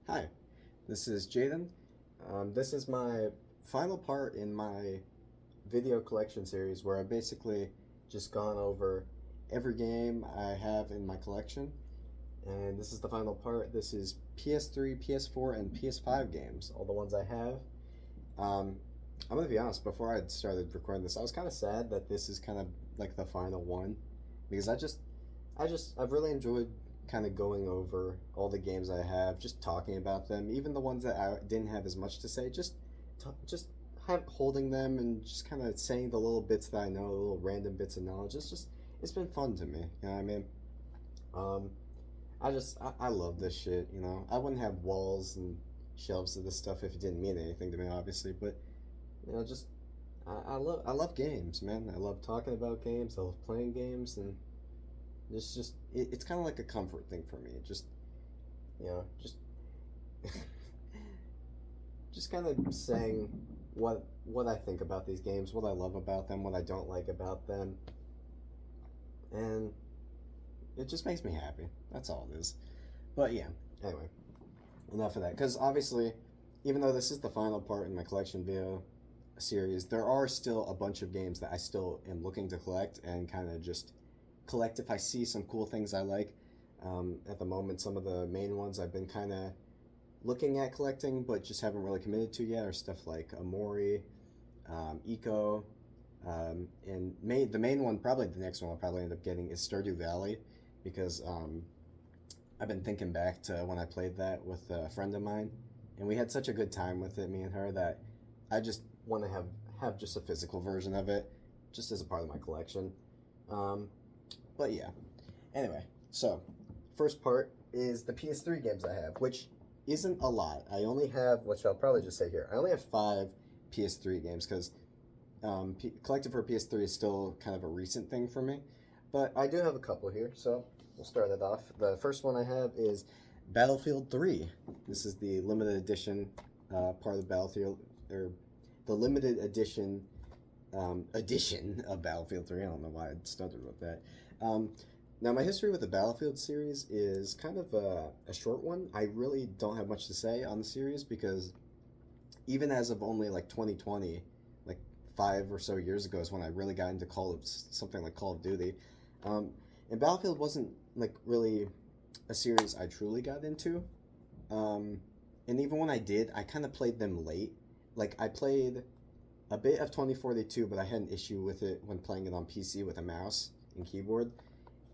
Hi, this is Jaden. This is my final part in my video collection series where I basically just gone over every game I have in my collection. And this is the final part. This is PS3, PS4, and PS5 games, all the ones I have. Um, I'm gonna be honest, before I started recording this, I was kind of sad that this is kind of like the final one because I've really enjoyed kind of going over all the games I have, just talking about them, even the ones that I didn't have as much to say, just holding them and just kind of saying the little bits that I know, the little random bits of knowledge. It's been fun to me. You know what I mean? Um, I love this shit. You know, I wouldn't have walls and shelves of this stuff if it didn't mean anything to me, obviously. But you know, just I love games, man. I love talking about games. I love playing games, and it's kind of like a comfort thing for me. Just you know, just kind of saying what I think about these games, what I love about them, what I don't like about them, and it just makes me happy. That's all it is. But yeah, anyway, enough of that. Because obviously, even though this is the final part in my collection video series, there are still a bunch of games that I still am looking to collect and kind of just collect if I see some cool things I like. At the moment, some of the main ones I've been kind of looking at collecting, but just haven't really committed to yet, are stuff like Amori, Eco, and the main one, probably the next one I'll probably end up getting is Stardew Valley, because I've been thinking back to when I played that with a friend of mine, and we had such a good time with it, me and her, that I just want to have just a physical version of it, just as a part of my collection. Um, but yeah, anyway, so first part is the PS3 games I have, which isn't a lot. I only have, which I'll probably just say here, I only have five PS3 games because collecting for a PS3 is still kind of a recent thing for me. But I do have a couple here, so we'll start it off. The first one I have is Battlefield 3. This is the limited edition part of Battlefield, or the limited edition of Battlefield 3. I don't know why I stuttered with that. Um, Now, my history with the Battlefield series is kind of a short one. I really don't have much to say on the series because even as of only like 2020, like 5 or so years ago, is when I really got into something like Call of Duty. Um, and Battlefield wasn't like really a series I truly got into. Um, and even when I did, I kind of played them late. Like I played a bit of 2042, but I had an issue with it when playing it on PC with a mouse and keyboard,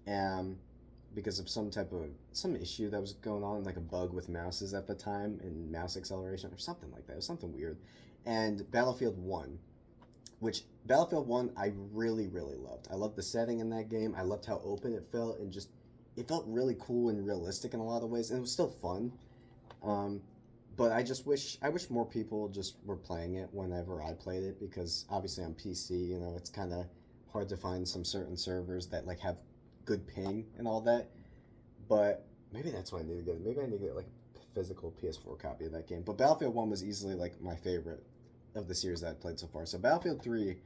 um, because of some issue that was going on, like a bug with mouses at the time and mouse acceleration or something like that. It was something weird. And Battlefield One, which Battlefield One I really loved. I loved the setting in that game. I loved how open it felt and just it felt really cool and realistic in a lot of ways, and it was still fun. Um, but I wish more people just were playing it whenever I played it, because obviously on PC, you know, it's kind of hard to find some certain servers that like have good ping and all that. But maybe that's why I need to get it. Maybe I need to get like a physical PS4 copy of that game. But Battlefield 1 was easily like my favorite of the series that I've played so far. So Battlefield 3,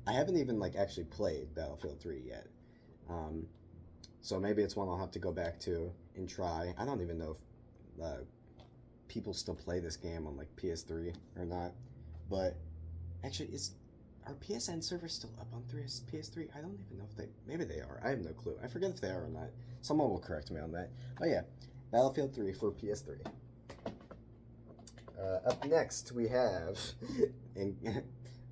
I haven't even like actually played Battlefield 3 yet. Um, so maybe it's one I'll have to go back to and try. I don't even know if people still play this game on like PS3 or not. But actually, is are PSN servers still up on PS3? I don't even know if they. Maybe they are. I have no clue. I forget if they are or not. Someone will correct me on that. But yeah, Battlefield 3 for PS3. Up next, we have, and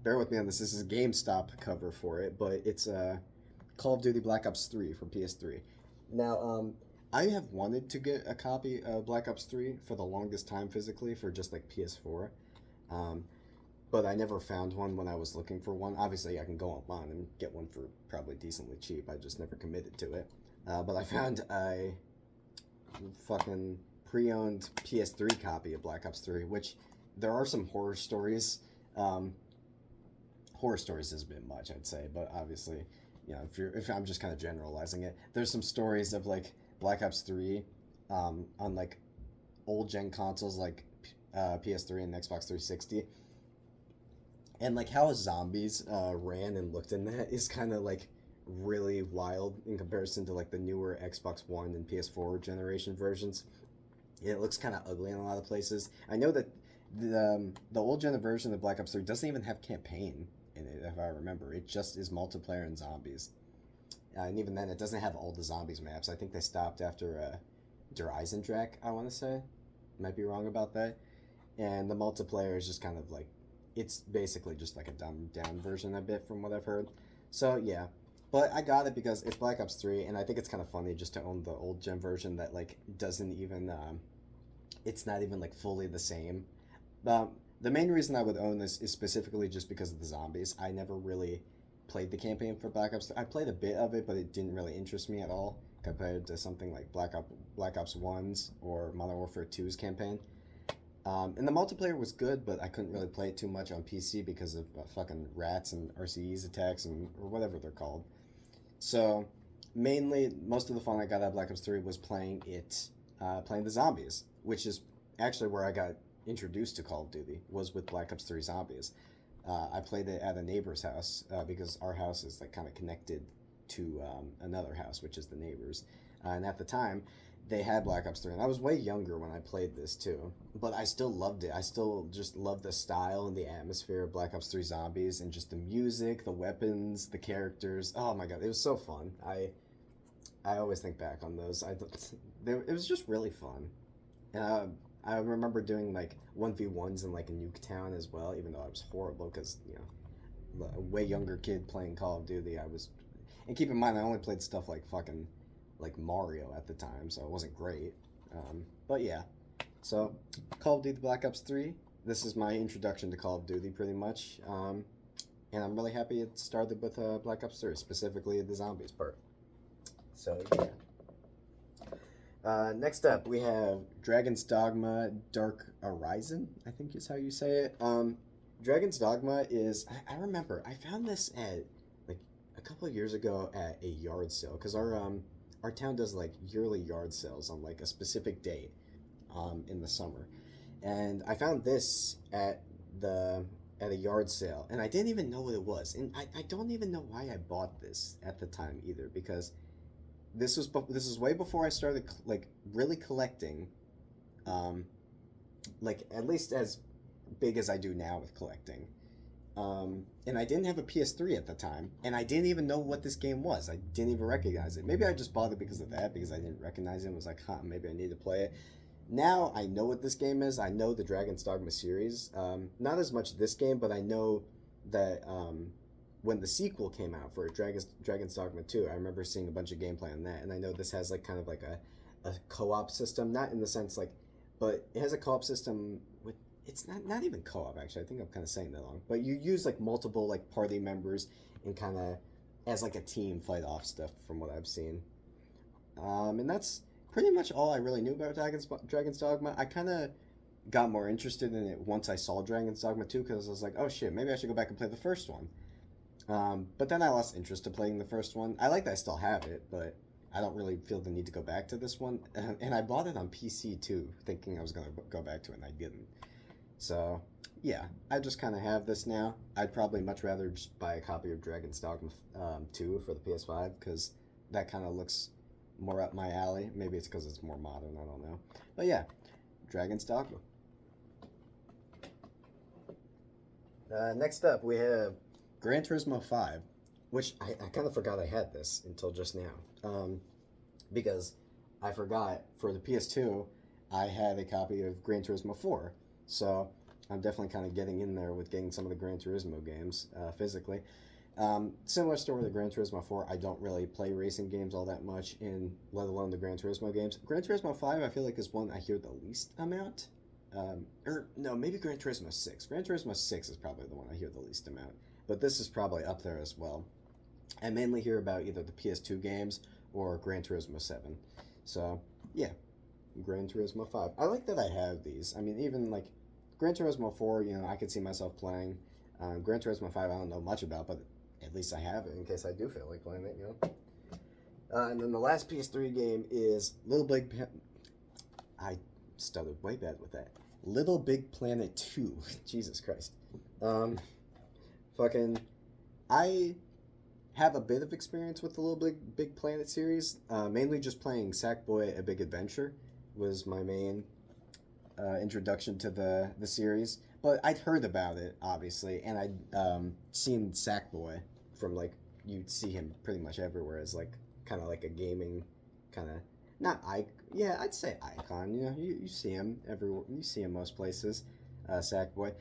bear with me on this. This is a GameStop cover for it, but it's Call of Duty Black Ops 3 for PS3. Now, I have wanted to get a copy of Black Ops 3 for the longest time physically for just like PS4. Um, but I never found one when I was looking for one. Obviously, I can go online and get one for probably decently cheap. I just never committed to it. But I found a fucking pre-owned PS3 copy of Black Ops 3, which there are some horror stories. Um, Horror stories is a bit much, I'd say, but obviously, you know, if I'm just kind of generalizing it, there's some stories of like Black Ops 3 on like old gen consoles like PS3 and Xbox 360, and like how zombies ran and looked in that is kind of like really wild in comparison to like the newer Xbox One and PS4 generation versions. It looks kind of ugly in a lot of places. I know that the old gen version of Black Ops 3 doesn't even have campaign in it, if I remember. It just is multiplayer and zombies. And even then, it doesn't have all the zombies maps. I think they stopped after Der Eisendrache, I want to say. Might be wrong about that. And the multiplayer is just kind of like, it's basically just like a dumbed down version a bit from what I've heard. So yeah, but I got it because it's Black Ops 3, and I think it's kind of funny just to own the old gen version that like doesn't even it's not even like fully the same. The main reason I would own this is specifically just because of the zombies. I never really played the campaign for Black Ops 3. I played a bit of it, but it didn't really interest me at all compared to something like Black Ops 1's or Modern Warfare 2's campaign. And the multiplayer was good, but I couldn't really play it too much on PC because of fucking rats and RCE's attacks and or whatever they're called. So mainly, most of the fun I got out of Black Ops 3 was playing the zombies, which is actually where I got introduced to Call of Duty, was with Black Ops 3 Zombies. I played it at a neighbor's house because our house is like kind of connected to another house, which is the neighbor's. And at the time, they had Black Ops 3, and I was way younger when I played this too. But I still loved it. I still just loved the style and the atmosphere of Black Ops 3 Zombies, and just the music, the weapons, the characters. Oh my god, it was so fun. I always think back on those. It was just really fun. I remember doing like 1v1s in like a Nuketown as well, even though I was horrible because, a way younger kid playing Call of Duty. And keep in mind, I only played stuff like fucking, like Mario at the time, so it wasn't great. But yeah, so Call of Duty Black Ops 3, this is my introduction to Call of Duty pretty much. And I'm really happy it started with Black Ops 3, specifically the zombies part. So yeah. Next up, we have Dragon's Dogma Dark Horizon, I think is how you say it. Dragon's Dogma is, I remember, I found this at, like, a couple of years ago at a yard sale, because our town does, like, yearly yard sales on, like, a specific date, in the summer. And I found this at a yard sale, and I didn't even know what it was. And I don't even know why I bought this at the time either, because this is way before I started like really collecting, like at least as big as I do now with collecting. And I didn't have a PS3 at the time, and I didn't even know what this game was. I didn't even recognize it. Maybe I just bought it because of that, because I didn't recognize it and was like, huh, maybe I need to play it. Now I know what this game is. I know the Dragon's Dogma series. Not as much this game, but I know that when the sequel came out for Dragon's Dogma 2, I remember seeing a bunch of gameplay on that, and I know this has like kind of like a co-op system, not in the sense like, but it has a co-op system with, it's not even co-op actually. I think I'm kind of saying that wrong, but you use like multiple like party members and kind of as like a team fight off stuff from what I've seen. And that's pretty much all I really knew about Dragon's Dogma. I kind of got more interested in it once I saw Dragon's Dogma 2, because I was like, oh shit, maybe I should go back and play the first one. But then I lost interest in playing the first one. I like that I still have it, but I don't really feel the need to go back to this one. And I bought it on PC too, thinking I was going to go back to it, and I didn't. So, yeah, I just kind of have this now. I'd probably much rather just buy a copy of Dragon's Dogma 2 for the PS5, because that kind of looks more up my alley. Maybe it's because it's more modern, I don't know. But yeah, Dragon's Dogma. Next up, we have Gran Turismo 5, which I kind of forgot I had this until just now. Because I forgot for the PS2, I had a copy of Gran Turismo 4. So I'm definitely kind of getting in there with getting some of the Gran Turismo games physically. Similar story to Gran Turismo 4, I don't really play racing games all that much, let alone the Gran Turismo games. Gran Turismo 5, I feel like is one I hear the least amount. Or no, maybe Gran Turismo 6. Gran Turismo 6 is probably the one I hear the least amount. But this is probably up there as well. I mainly hear about either the PS2 games or Gran Turismo 7. So, yeah, Gran Turismo 5. I like that I have these. I mean, even like Gran Turismo 4, I could see myself playing. Gran Turismo 5, I don't know much about, but at least I have it in case I do feel like playing it, and then the last PS3 game is I stuttered way bad with that. Little Big Planet 2. Jesus Christ. I have a bit of experience with the Little Big Planet series, mainly just playing Sackboy: A Big Adventure, was my main introduction to the series, but I'd heard about it obviously, and I'd seen Sackboy from like you'd see him pretty much everywhere as like kind of like a gaming kind of not I yeah I'd say icon. You know you see him everywhere. You see him most places, Sackboy,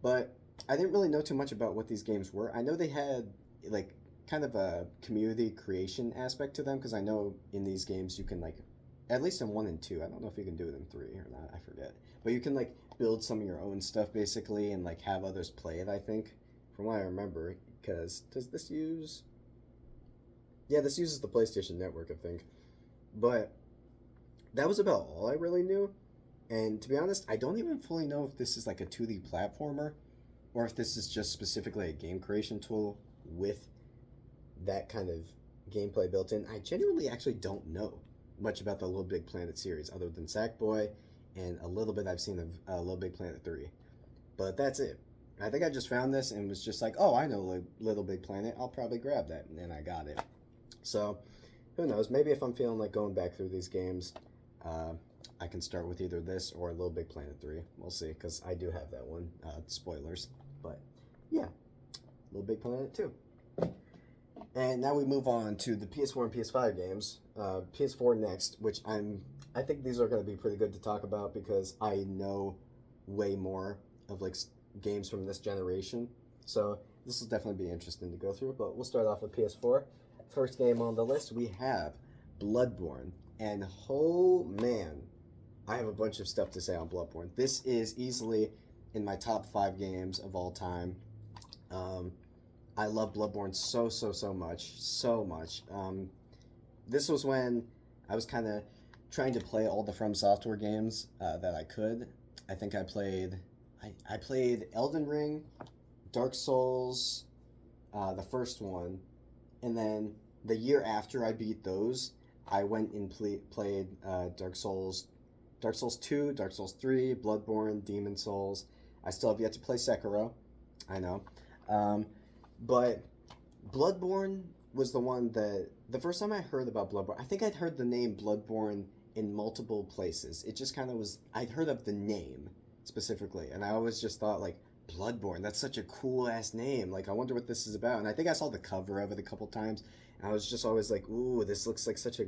but I didn't really know too much about what these games were. I know they had like kind of a community creation aspect to them because I know in these games you can like at least in 1 and 2. I don't know if you can do it in 3 or not. I forget. But you can like build some of your own stuff basically and like have others play it. I think, from what I remember, because does this use? Yeah, this uses the PlayStation Network, I think. But that was about all I really knew. And to be honest, I don't even fully know if this is like a 2D platformer or if this is just specifically a game creation tool with that kind of gameplay built in. I genuinely actually don't know much about the Little Big Planet series other than Sackboy and a little bit I've seen of Little Big Planet 3. But that's it. I think I just found this and was just like, oh, I know Little Big Planet. I'll probably grab that. And then I got it. So, who knows? Maybe if I'm feeling like going back through these games, I can start with either this or Little Big Planet 3. We'll see, because I do have that one. Spoilers. But, yeah. Little Big Planet 2. And now we move on to the PS4 and PS5 games. PS4 next, which I think these are going to be pretty good to talk about because I know way more of like games from this generation. So this will definitely be interesting to go through. But we'll start off with PS4. First game on the list, we have Bloodborne. And oh man, I have a bunch of stuff to say on Bloodborne. This is easily in my top 5 games of all time. I love Bloodborne so much. So much. This was when I was kind of trying to play all the From Software games that I could. I think I played Elden Ring, Dark Souls, the first one, and then the year after I beat those, I went and played Dark Souls 2, Dark Souls 3, Bloodborne, Demon Souls. I still have yet to play Sekiro. I know. But Bloodborne was the one that the first time I heard about Bloodborne, I think I'd heard the name Bloodborne in multiple places. It just kind of was, I'd heard of the name specifically, and I always just thought like, Bloodborne, that's such a cool ass name. Like, I wonder what this is about. And I think I saw the cover of it a couple times, and I was just always like, ooh, this looks like such a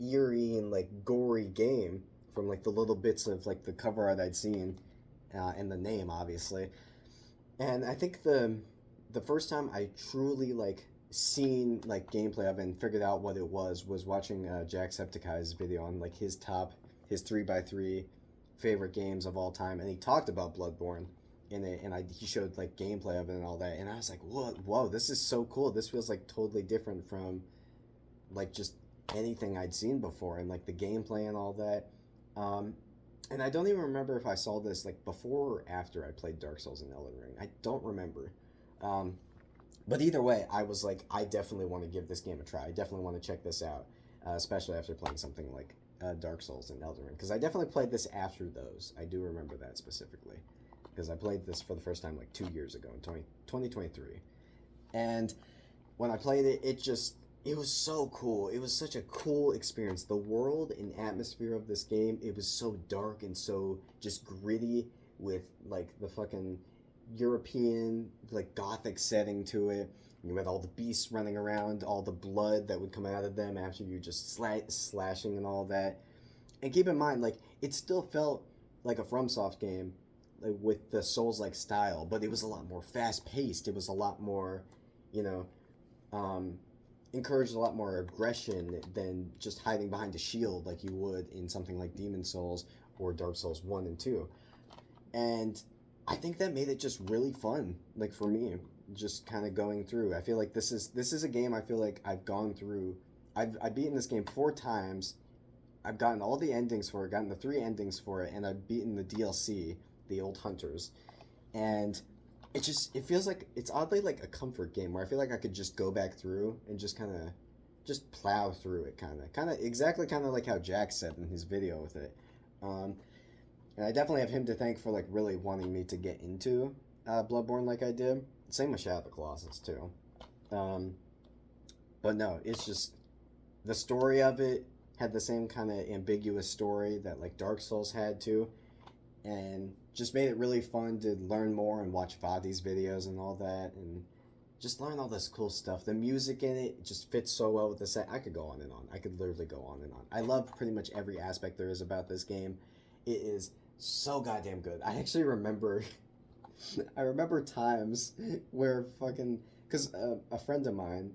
eerie and like gory game from like the little bits of like the cover art I'd seen, and the name obviously. And I think the first time I truly like seen like gameplay of it and figured out what it was watching Jacksepticeye's video on like his 3x3 favorite games of all time, and he talked about Bloodborne in it, and he showed like gameplay of it and all that, and I was like, whoa, this is so cool. This feels like totally different from like just anything I'd seen before, and like the gameplay and all that. And I don't even remember if I saw this like before or after I played Dark Souls and Elden Ring. I don't remember. But either way, I was like, I definitely want to give this game a try. I definitely want to check this out, especially after playing something like Dark Souls and Elden Ring. Because I definitely played this after those. I do remember that specifically. Because I played this for the first time like 2 years ago in 2023. And when I played it, it was so cool. It was such a cool experience. The world and atmosphere of this game, it was so dark and so just gritty with like the fucking European like gothic setting to it. You had all the beasts running around, all the blood that would come out of them after you just slashing and all that. And keep in mind, like, it still felt like a FromSoft game, like, with the Souls-like style, but it was a lot more fast-paced. It was a lot more, encouraged a lot more aggression than just hiding behind a shield like you would in something like Demon Souls or Dark Souls 1 and 2. And I think that made it just really fun, like, for me, just kind of going through. I feel like this is a game I feel like I've gone through. I've beaten this game 4 times. I've gotten all the endings for it, gotten the 3 endings for it, and I've beaten the DLC, the Old Hunters. And it feels like, it's oddly like a comfort game where I feel like I could just go back through and just kind of just plow through it, kind of exactly kind of like how Jack said in his video with it. And I definitely have him to thank for like really wanting me to get into Bloodborne like I did. Same with Shadow of the Colossus too. But no, it's just the story of it had the same kind of ambiguous story that like Dark Souls had too, and just made it really fun to learn more and watch Vadi's videos and all that, and just learn all this cool stuff. The music in it just fits so well with the set. I could go on and on. I could literally go on and on. I love pretty much every aspect there is about this game. It is so goddamn good. I actually remember, I remember times where fucking, because a friend of mine,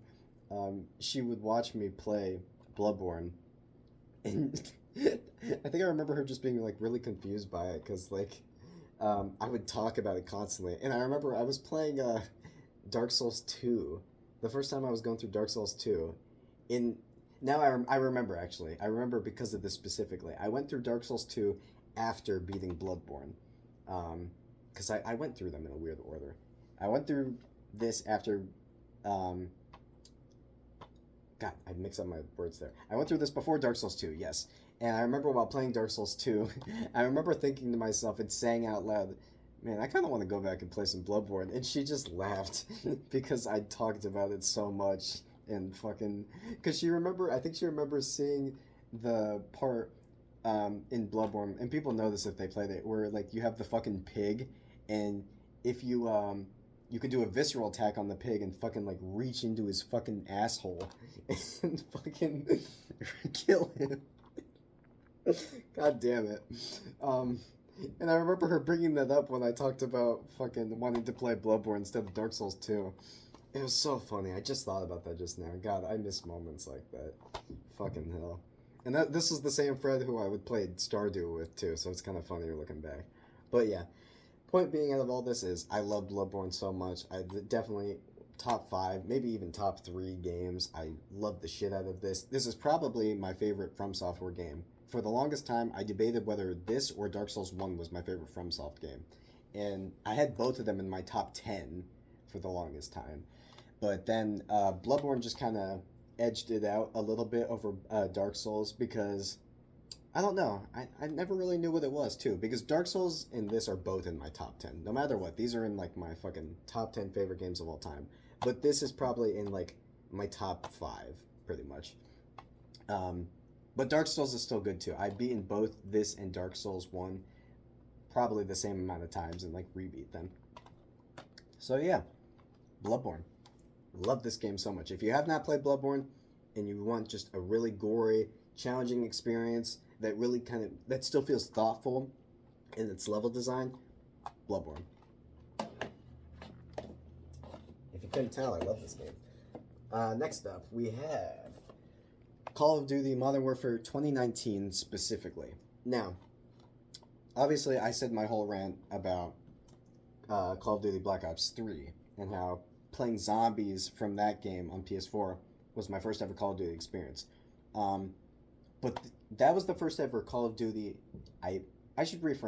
she would watch me play Bloodborne, and I think I remember her just being like really confused by it because like I would talk about it constantly, and I remember I was playing Dark Souls 2 the first time I was going through Dark Souls 2 in now I remember actually I remember because of this specifically. I went through Dark Souls 2 after beating Bloodborne, because I went through them in a weird order. I went through this after um, God, I mix up my words there. I went through this before Dark Souls 2, yes. And I remember while playing Dark Souls 2, I remember thinking to myself and saying out loud, man, I kind of want to go back and play some Bloodborne. And she just laughed because I talked about it so much. And fucking. Because I think she remembers seeing the part in Bloodborne, and people know this if they played it, where like you have the fucking pig, and if you could do a visceral attack on the pig and fucking like reach into his fucking asshole and fucking kill him. God damn it. And I remember her bringing that up when I talked about fucking wanting to play Bloodborne instead of Dark Souls 2. It was so funny. I just thought about that just now. God, I miss moments like that. Fucking hell. And this was the same friend who I would play Stardew with too, so it's kind of funny looking back. But yeah, point being out of all this is I love Bloodborne so much. I definitely top 5, maybe even top 3 games. I love the shit out of this. This is probably my favorite From Software game. For the longest time, I debated whether this or Dark Souls 1 was my favorite FromSoft game. And I had both of them in my top 10 for the longest time. But then Bloodborne just kind of edged it out a little bit over Dark Souls because, I don't know, I never really knew what it was too. Because Dark Souls and this are both in my top 10. No matter what, these are in like my fucking top 10 favorite games of all time. But this is probably in like my top 5, pretty much. But Dark Souls is still good too. I've beaten both this and Dark Souls 1 probably the same amount of times and like rebeat them. So yeah, Bloodborne. Love this game so much. If you have not played Bloodborne and you want just a really gory, challenging experience that really that still feels thoughtful in its level design, Bloodborne. If you couldn't tell, I love this game. Next up, we have Call of Duty Modern Warfare 2019 specifically. Now, obviously I said my whole rant about Call of Duty Black Ops 3 and how playing zombies from that game on PS4 was my first ever Call of Duty experience. That was the first ever Call of Duty. I should re-say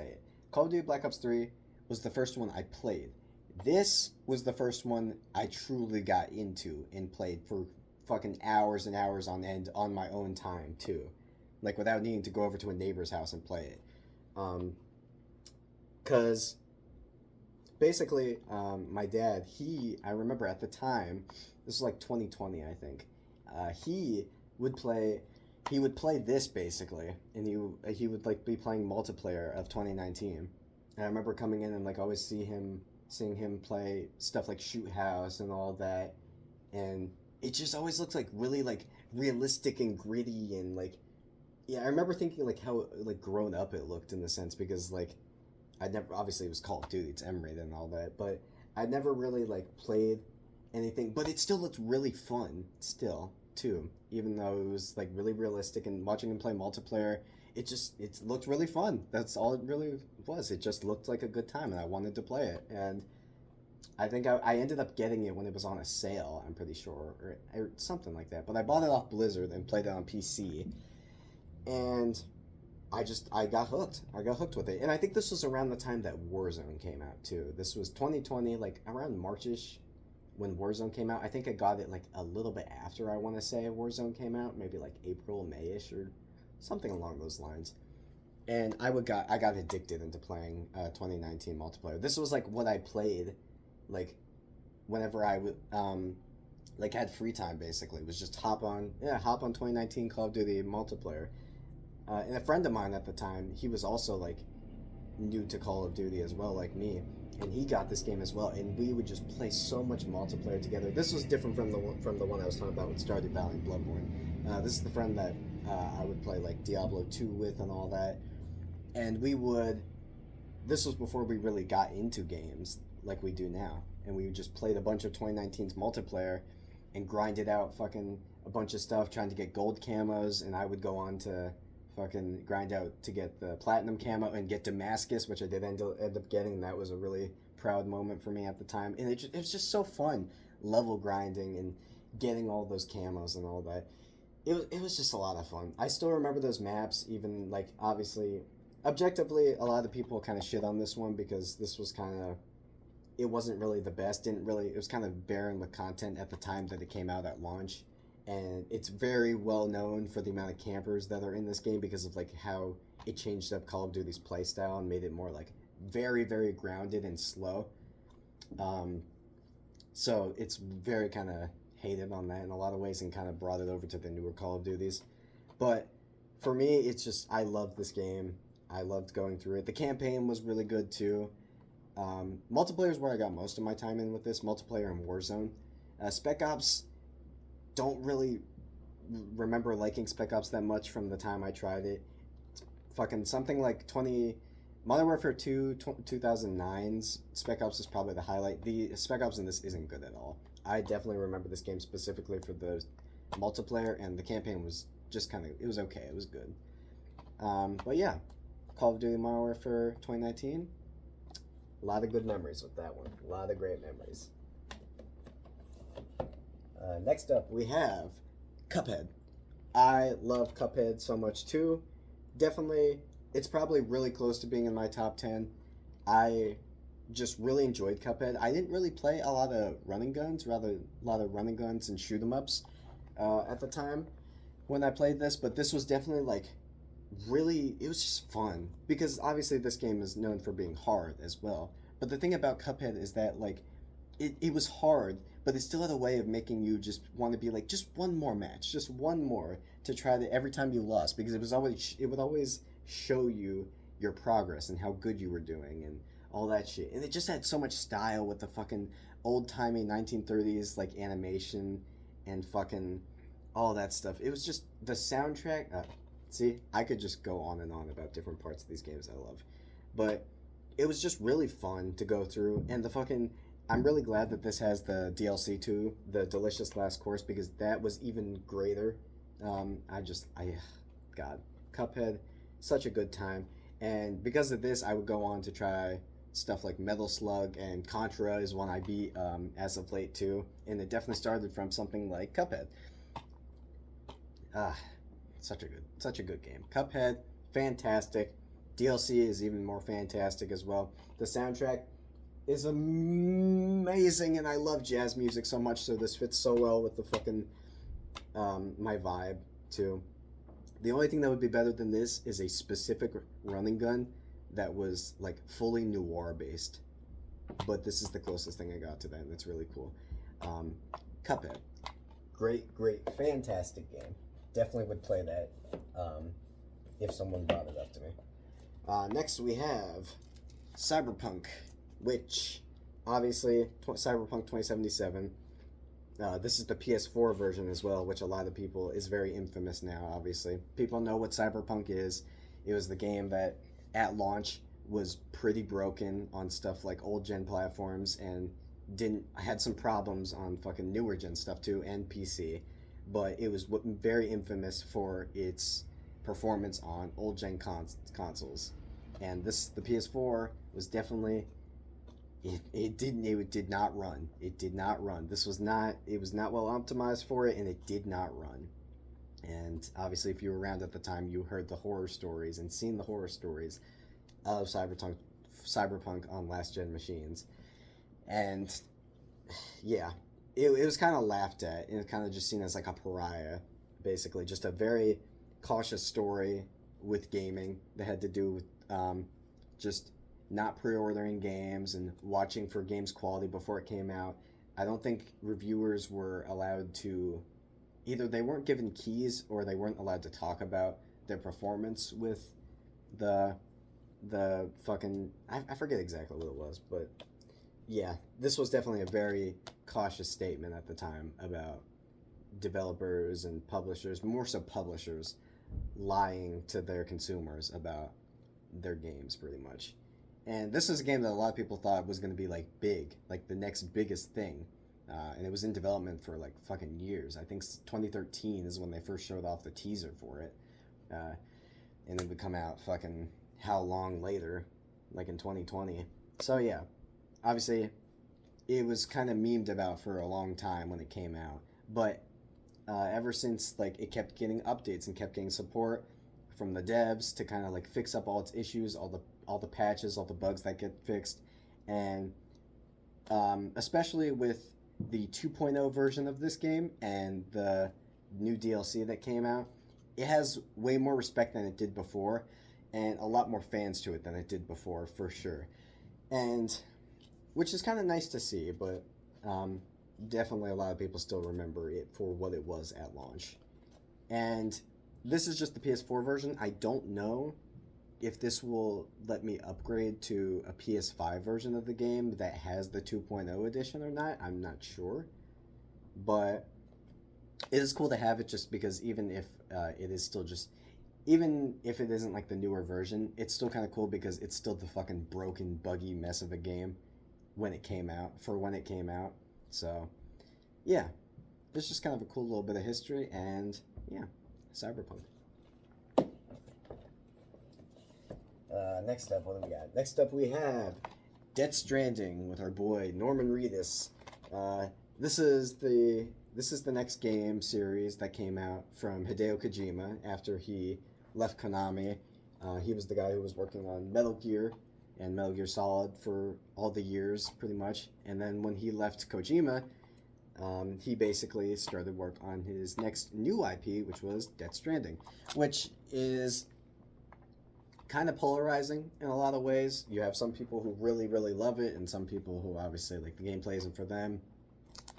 it. Call of Duty Black Ops 3 was the first one I played. This was the first one I truly got into and played for fucking hours and hours on end on my own time too, like without needing to go over to a neighbor's house and play it. Cause basically, my dad, I remember at the time, this was like 2020, I think. He would play this basically, and he would like be playing multiplayer of 2019. And I remember coming in and like always seeing him play stuff like Shoot House and all that, and it just always looks like really like realistic and gritty and like, yeah, I remember thinking like how like grown up it looked in the sense because like I never, obviously it was Call of Duty, it's M-rated and all that, but I never really like played anything, but it still looked really fun still too, even though it was like really realistic, and watching him play multiplayer, it looked really fun. That's all it really was. It just looked like a good time and I wanted to play it, and I think I ended up getting it when it was on a sale, I'm pretty sure, or something like that. But I bought it off Blizzard and played it on PC, and I got hooked. I got hooked with it. And I think this was around the time that Warzone came out, too. This was 2020, like around March-ish when Warzone came out. I think I got it like a little bit after, I want to say, Warzone came out, maybe like April, May-ish, or something along those lines. And I got addicted into playing 2019 multiplayer. This was like what I played like whenever I would like had free time basically. It was just hop on 2019 Call of Duty multiplayer. And a friend of mine at the time, he was also like new to Call of Duty as well, like me, and he got this game as well. And we would just play so much multiplayer together. This was different from the one I was talking about with Stardew Valley and Bloodborne. This is the friend that I would play like Diablo 2 with and all that. And we would. This was before we really got into games like we do now, and we just played a bunch of 2019's multiplayer and grinded out fucking a bunch of stuff trying to get gold camos, and I would go on to fucking grind out to get the platinum camo and get Damascus, which I did end up getting, and that was a really proud moment for me at the time. And it was just so fun, level grinding and getting all those camos and all that. It was just a lot of fun. I still remember those maps, even like obviously, objectively, a lot of people kind of shit on this one because this was kind of, it wasn't really the best. It was kind of barren with content at the time that it came out at launch. And it's very well known for the amount of campers that are in this game because of like how it changed up Call of Duty's playstyle and made it more like very, very grounded and slow. So it's very kind of hated on that in a lot of ways and kind of brought it over to the newer Call of Duties. But for me, it's just, I loved this game. I loved going through it. The campaign was really good too. Multiplayer is where I got most of my time in with this. Multiplayer and Warzone. Spec Ops, don't really remember liking Spec Ops that much from the time I tried it. Fucking something like Modern Warfare 2 2009's Spec Ops is probably the highlight. The Spec Ops in this isn't good at all. I definitely remember this game specifically for the multiplayer, and the campaign was just kind of, it was okay. It was good. But yeah, Call of Duty Modern Warfare 2019, a lot of good memories with that one. A lot of great memories. Next up, we have Cuphead. I love Cuphead so much too. Definitely, it's probably really close to being in my top 10. I just really enjoyed Cuphead. I didn't really play a lot of running guns, rather a lot of running guns and shoot 'em ups at the time when I played this, but this was definitely like really, it was just fun because obviously this game is known for being hard as well. But the thing about Cuphead is that like it was hard, but it still had a way of making you just want to be like just one more match, just one more to try to every time you lost because it would always show you your progress and how good you were doing and all that shit. And it just had so much style with the fucking old-timey 1930s like animation and fucking all that stuff. It was just the soundtrack. See, I could just go on and on about different parts of these games I love. But it was just really fun to go through. And I'm really glad that this has the DLC too, the Delicious Last Course, because that was even greater. God, Cuphead, such a good time. And because of this, I would go on to try stuff like Metal Slug, and Contra is one I beat as of late too. And it definitely started from something like Cuphead. Such a good game. Cuphead, fantastic. DLC is even more fantastic as well. The soundtrack is amazing, and I love jazz music so much, so this fits so well with the fucking my vibe too. The only thing that would be better than this is a specific running gun that was like fully noir based, but this is the closest thing I got to that, and it's really cool. Cuphead, great, fantastic game. Definitely would play that if someone brought it up to me. Next we have Cyberpunk, which obviously Cyberpunk 2077. This is the PS4 version as well, which a lot of people is very infamous now. Obviously, people know what Cyberpunk is. It was the game that at launch was pretty broken on stuff like old gen platforms and had some problems on fucking newer gen stuff too and PC. But it was very infamous for its performance on old gen consoles. And the PS4 was definitely it did not run. It did not run. It was not well optimized for it, and it did not run. And obviously, if you were around at the time, you heard the horror stories and seen the horror stories of Cyberpunk on last gen machines. And yeah, it was kind of laughed at and kind of just seen as like a pariah, basically. Just a very cautious story with gaming that had to do with just not pre-ordering games and watching for games quality before it came out. I don't think reviewers were allowed to, either they weren't given keys or they weren't allowed to talk about their performance with the fucking I forget exactly what it was, but yeah, this was definitely a very cautious statement at the time about developers and publishers, more so publishers, lying to their consumers about their games pretty much. And this is a game that a lot of people thought was going to be like big, like the next biggest thing. And it was in development for like fucking years. I think 2013 is when they first showed off the teaser for it. And it would come out fucking how long later, like in 2020. So yeah, obviously it was kind of memed about for a long time when it came out. But ever since, like, it kept getting updates and kept getting support from the devs to kind of like fix up all its issues, all the patches, all the bugs that get fixed, and especially with the 2.0 version of this game and the new DLC that came out, it has way more respect than it did before, and a lot more fans to it than it did before, for sure. And which is kind of nice to see, but definitely a lot of people still remember it for what it was at launch. And this is just the PS4 version. I don't know if this will let me upgrade to a PS5 version of the game that has the 2.0 edition or not. I'm not sure. But it is cool to have it, just because even if it is still just, even if it isn't like the newer version, it's still kind of cool because it's still the fucking broken, buggy mess of a game when it came out, for when it came out. So, yeah, it's just kind of a cool little bit of history, and yeah, Cyberpunk. Next up, what do we got? Next up, we have Death Stranding with our boy Norman Reedus. This is the next game series that came out from Hideo Kojima after he left Konami. He was the guy who was working on Metal Gear and Metal Gear Solid for all the years, pretty much. And then when he left Kojima, he basically started work on his next new IP, which was Death Stranding, which is kind of polarizing in a lot of ways. You have some people who really, really love it, and some people who obviously like the gameplay isn't for them.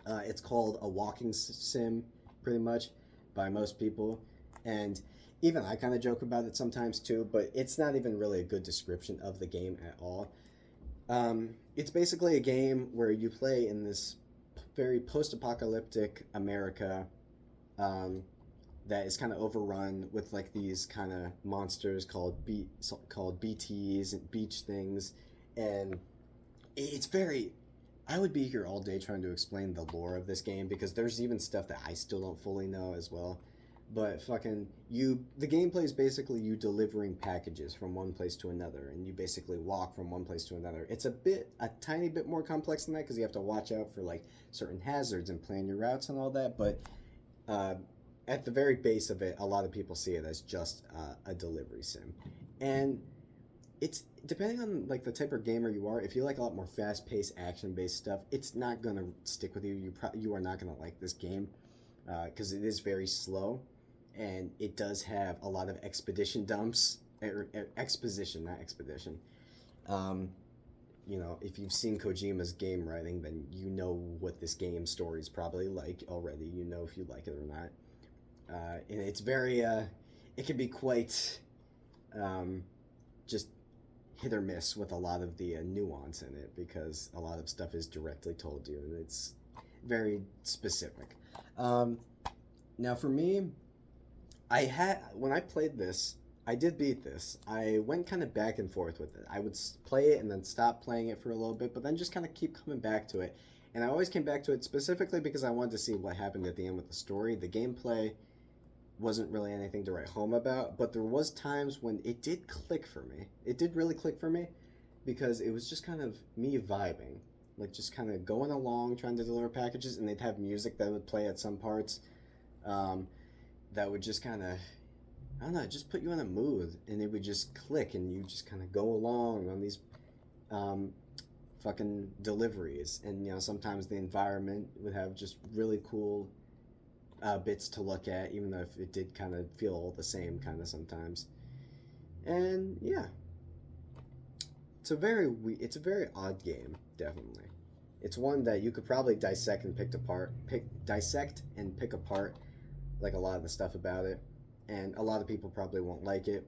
It's called a walking sim, pretty much, by most people. And even I kind of joke about it sometimes too, but it's not even really a good description of the game at all. It's basically a game where you play in this very post-apocalyptic America that is kind of overrun with like these kind of monsters called BTs and beach things, and it's very. I would be here all day trying to explain the lore of this game because there's even stuff that I still don't fully know as well. But fucking the gameplay is basically you delivering packages from one place to another, and you basically walk from one place to another. It's a tiny bit more complex than that because you have to watch out for like certain hazards and plan your routes and all that. But at the very base of it, a lot of people see it as just a delivery sim, and it's depending on like the type of gamer you are. If you like a lot more fast-paced, action-based stuff, it's not gonna stick with you. You are not gonna like this game because it is very slow. And it does have a lot of expedition dumps, exposition, not expedition. You know, if you've seen Kojima's game writing, then you know what this game story is probably like already. You know if you like it or not. And it's very, it can be quite just hit or miss with a lot of the nuance in it because a lot of stuff is directly told to you and it's very specific. Now for me, when I played this, I did beat this. I went kind of back and forth with it. I would play it and then stop playing it for a little bit, but then just kind of keep coming back to it. And I always came back to it specifically because I wanted to see what happened at the end with the story. The gameplay wasn't really anything to write home about, but there was times when it did click for me. It did really click for me because it was just kind of me vibing, like just kind of going along, trying to deliver packages, and they'd have music that would play at some parts. That would just kind of, I don't know, just put you in a mood, and it would just click, and you just kind of go along on these fucking deliveries. And, you know, sometimes the environment would have just really cool bits to look at, even though it did kind of feel all the same kind of sometimes. And, yeah. It's a very odd game, definitely. It's one that you could probably dissect and pick apart like a lot of the stuff about it, and a lot of people probably won't like it,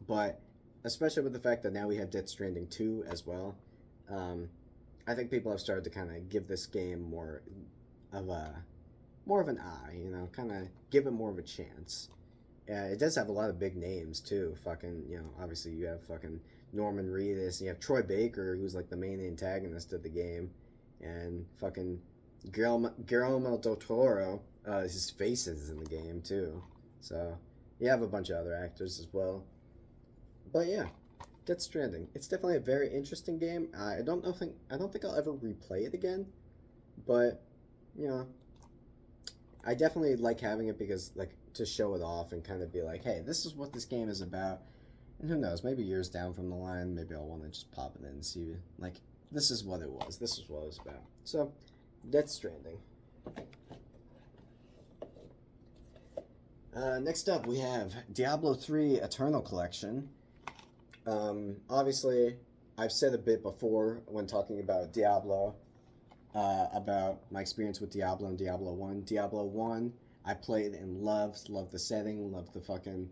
but especially with the fact that now we have Death Stranding 2 as well, um, I think people have started to kind of give this game of a more of an eye, kind of give it more of a chance. It does have a lot of big names too. Fucking, obviously you have fucking Norman Reedus, and you have Troy Baker, who's like the main antagonist of the game, and fucking Guillermo del Toro. His face is in the game too, so you have a bunch of other actors as well. But yeah, Death Stranding. It's definitely a very interesting game. I don't think I'll ever replay it again, but you know, I definitely like having it because like to show it off and kind of be like, hey, this is what this game is about. And who knows, maybe years down from the line, maybe I'll want to just pop it in and see like this is what it was. This is what it was about. So, Death Stranding. Next up, we have Diablo 3 Eternal Collection. Obviously, I've said a bit before when talking about Diablo, about my experience with Diablo and Diablo 1. Diablo 1, I played and loved the setting, loved the fucking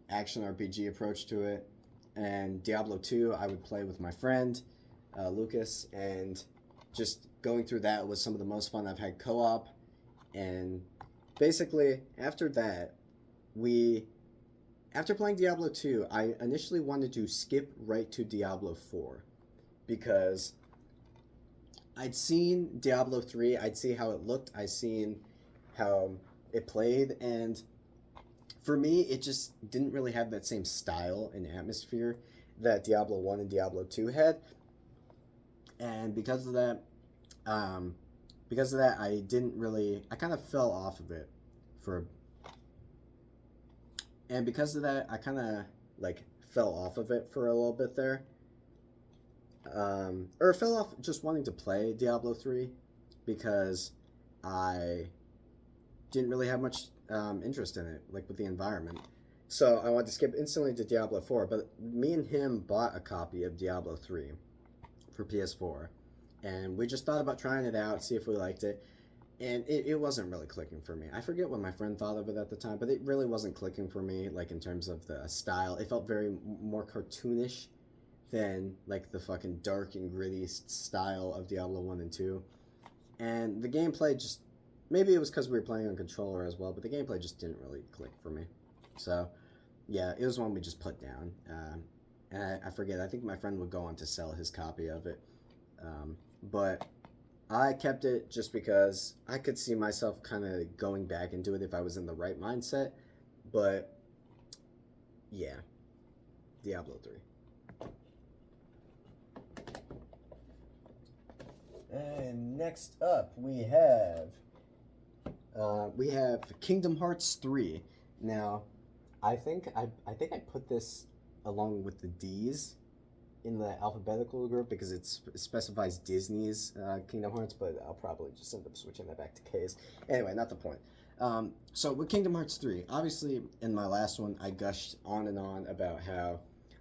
action RPG approach to it. And Diablo 2, I would play with my friend, Lucas, and just going through that was some of the most fun I've had co-op. And basically, after that, after playing Diablo 2, I initially wanted to skip right to Diablo 4 because I'd seen Diablo 3, I'd see how it looked, I'd seen how it played, and for me, it just didn't really have that same style and atmosphere that Diablo 1 and Diablo 2 had. And because of that, I kind of fell off of it and because of that, I kind of like fell off of it for a little bit there. Or fell off just wanting to play Diablo 3 because I didn't really have much interest in it, like with the environment. So I wanted to skip instantly to Diablo 4, but me and him bought a copy of Diablo 3 for PS4, and we just thought about trying it out, see if we liked it, and it wasn't really clicking for me. I forget what my friend thought of it at the time, but it really wasn't clicking for me, like in terms of the style. It felt very more cartoonish than like the fucking dark and gritty style of Diablo 1 and 2. And the gameplay just, maybe it was because we were playing on controller as well, but the gameplay just didn't really click for me. So, yeah, it was one we just put down. And I forget, I think my friend would go on to sell his copy of it. But I kept it just because I could see myself kind of going back into it if I was in the right mindset. But, yeah, Diablo 3. And next up, we have Kingdom Hearts 3. Now, I think I put this along with the D's in the alphabetical group because it specifies Disney's Kingdom Hearts, but I'll probably just end up switching that back to K's. Anyway, not the point. So with Kingdom Hearts 3, obviously in my last one, I gushed on and on about how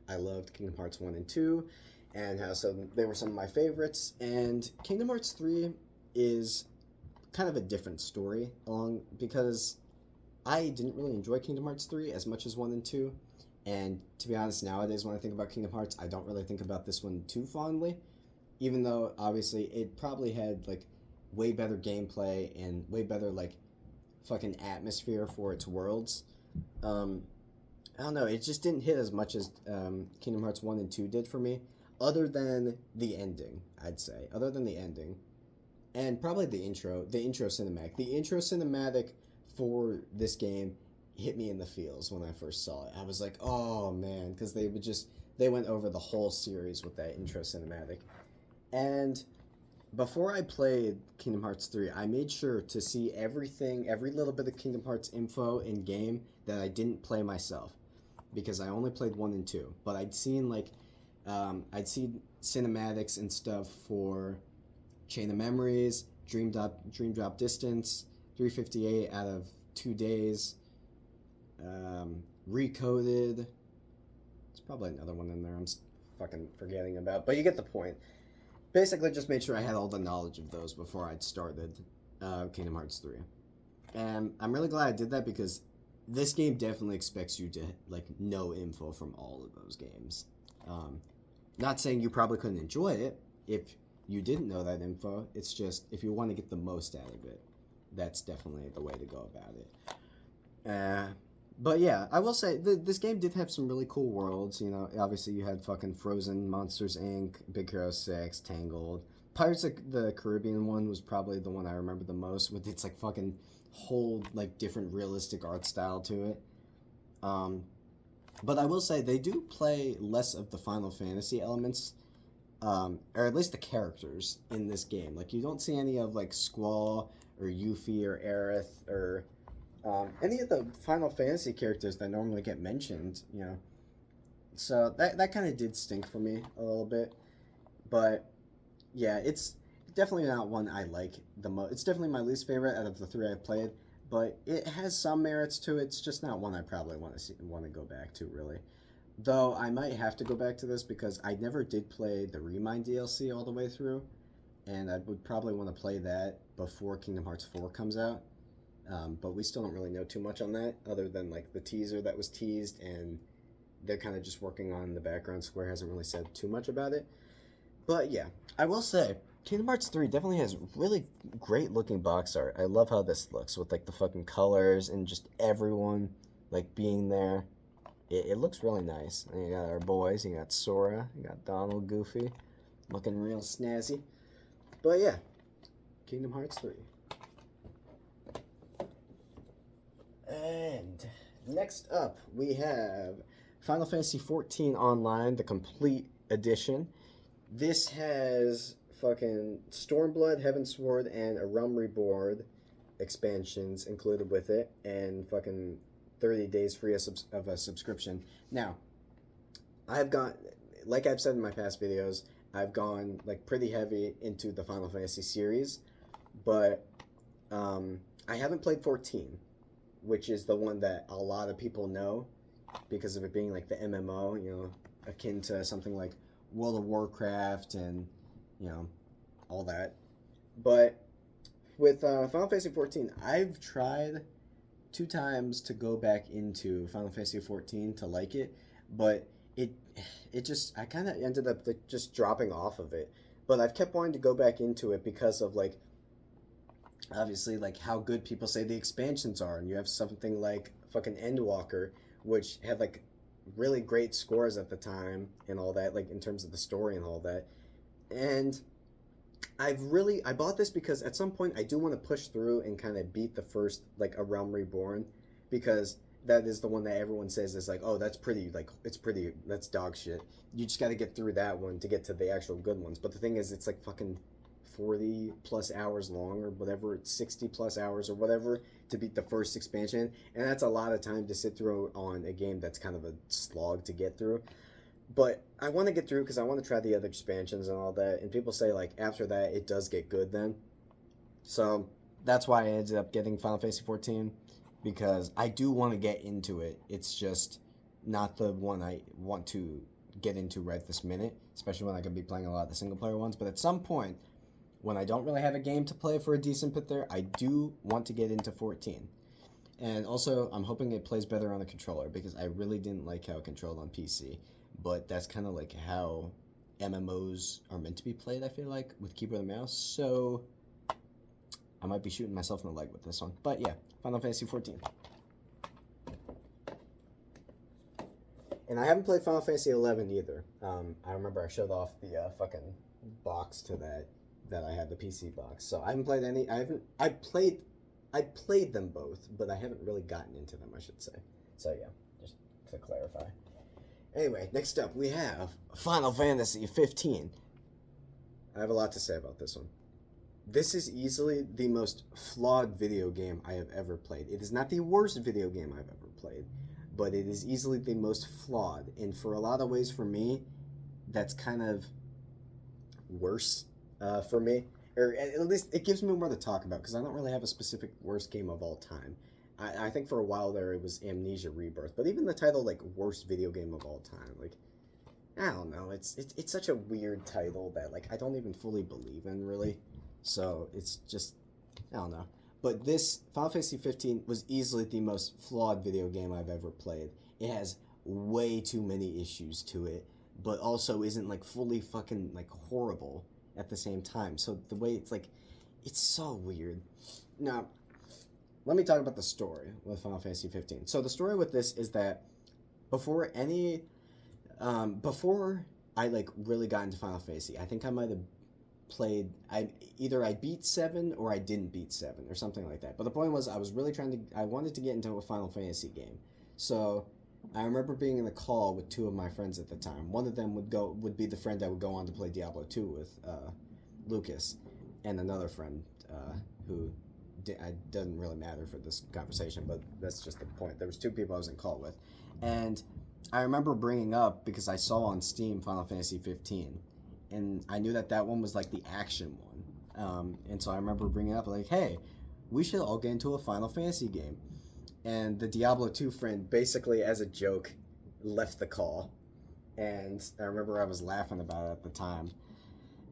I loved Kingdom Hearts 1 and 2, and how they were some of my favorites. And Kingdom Hearts 3 is kind of a different story because I didn't really enjoy Kingdom Hearts 3 as much as 1 and 2. And to be honest, nowadays when I think about Kingdom Hearts, I don't really think about this one too fondly. Even though, obviously, it probably had, like, way better gameplay and way better, like, fucking atmosphere for its worlds. I don't know, it just didn't hit as much as Kingdom Hearts 1 and 2 did for me. Other than the ending, I'd say. Other than the ending. And probably the intro cinematic. The intro cinematic for this game hit me in the feels when I first saw it. I was like, oh man, because they went over the whole series with that intro cinematic. And before I played Kingdom Hearts 3, I made sure to see every little bit of Kingdom Hearts info in game that I didn't play myself, because I only played 1 and 2. But I'd seen cinematics and stuff for Chain of Memories, Dream Drop Distance, 358 out of 2 days, Recoded. There's probably another one in there I'm fucking forgetting about, but you get the point. basically just made sure I had all the knowledge of those before I'd started Kingdom Hearts 3. And I'm really glad I did that because this game definitely expects you to like know info from all of those games. Not saying you probably couldn't enjoy it if you didn't know that info. It's just if you want to get the most out of it, that's definitely the way to go about it. But yeah, I will say this game did have some really cool worlds. You know, obviously you had fucking Frozen, Monsters Inc., Big Hero 6, Tangled. Pirates of the Caribbean one was probably the one I remember the most, with its like fucking whole like different realistic art style to it. But I will say they do play less of the Final Fantasy elements, or at least the characters in this game. Like you don't see any of like Squall or Yuffie or Aerith or any of the Final Fantasy characters that normally get mentioned. You know, so that kind of did stink for me a little bit. But yeah, it's definitely not one I like the most. It's definitely my least favorite out of the three I've played, but it has some merits to it. It's just not one I probably want to go back to really. Though I might have to go back to this because I never did play the Remind DLC all the way through, and I would probably want to play that before Kingdom Hearts 4 comes out. But we still don't really know too much on that, other than like the teaser that was teased, and they're kind of just working on the background. Square hasn't really said too much about it. But yeah, I will say Kingdom Hearts 3 definitely has really great looking box art. I love how this looks with like the fucking colors and just everyone like being there. It looks really nice. And you got our boys, you got Sora, you got Donald, Goofy, looking real snazzy. But yeah, Kingdom Hearts 3. And next up, we have Final Fantasy XIV Online, the complete edition. This has fucking Stormblood, Heavensward, and A Realm Reborn expansions included with it, and fucking 30 days free of a subscription. Now, I've gone, like I've said in my past videos, I've gone like pretty heavy into the Final Fantasy series, but I haven't played 14, which is the one that a lot of people know because of it being like the MMO, you know, akin to something like World of Warcraft and, you know, all that. But with Final Fantasy XIV, I've tried 2 times to go back into Final Fantasy XIV to like it, but it just, I kind of ended up like just dropping off of it. But I've kept wanting to go back into it because of like, obviously, like how good people say the expansions are, and you have something like fucking Endwalker, which had like really great scores at the time and all that, like in terms of the story and all that. And I bought this because at some point I do want to push through and kind of beat the first like A Realm Reborn, because that is the one that everyone says is like, oh, that's pretty, like it's pretty, that's dog shit. You just got to get through that one to get to the actual good ones. But the thing is, it's like fucking 40 plus hours long or whatever, it's 60 plus hours or whatever to beat the first expansion, and that's a lot of time to sit through on a game that's kind of a slog to get through. But I want to get through because I want to try the other expansions and all that, and people say like after that it does get good then. So that's why I ended up getting Final Fantasy XIV, because I do want to get into it. It's just not the one I want to get into right this minute, especially when I could be playing a lot of the single player ones. But at some point, when I don't really have a game to play for a decent bit there, I do want to get into 14. And also, I'm hoping it plays better on the controller, because I really didn't like how it controlled on PC. But that's kind of like how MMOs are meant to be played, I feel like, with keyboard and mouse. So I might be shooting myself in the leg with this one. But yeah, Final Fantasy XIV. And I haven't played Final Fantasy 11 either. I remember I showed off the fucking box to that I had, the PC box. So I haven't played any. I played them both, but I haven't really gotten into them, I should say. So yeah, just to clarify. Anyway, next up we have Final Fantasy 15. I have a lot to say about this one. This is easily the most flawed video game I have ever played. It is not the worst video game I've ever played, but it is easily the most flawed. And for a lot of ways, for me, that's kind of worse for me. Or at least it gives me more to talk about, because I don't really have a specific worst game of all time. I think for a while there it was Amnesia Rebirth, but even the title like worst video game of all time, like I don't know. It's such a weird title that like I don't even fully believe in really. So it's just I don't know. But this Final Fantasy 15 was easily the most flawed video game I've ever played. It has way too many issues to it, but also isn't like fully fucking like horrible at the same time. So the way it's like it's so weird. Now, let me talk about the story with Final Fantasy 15. So the story with this is that before any before I like really got into Final Fantasy, I think I might have played I beat 7 or I didn't beat 7 or something like that. But the point was I was really trying to I wanted to get into a Final Fantasy game. So I remember being in a call with two of my friends at the time. One of them would be the friend that would go on to play Diablo 2 with Lucas, and another friend who doesn't really matter for this conversation, but that's just the point. There was two people I was in call with, and I remember bringing up because I saw on Steam Final Fantasy 15, and I knew that one was like the action one, and so I remember bringing up like, hey, we should all get into a Final Fantasy game, and the Diablo 2 friend basically as a joke left the call, and I remember I was laughing about it at the time.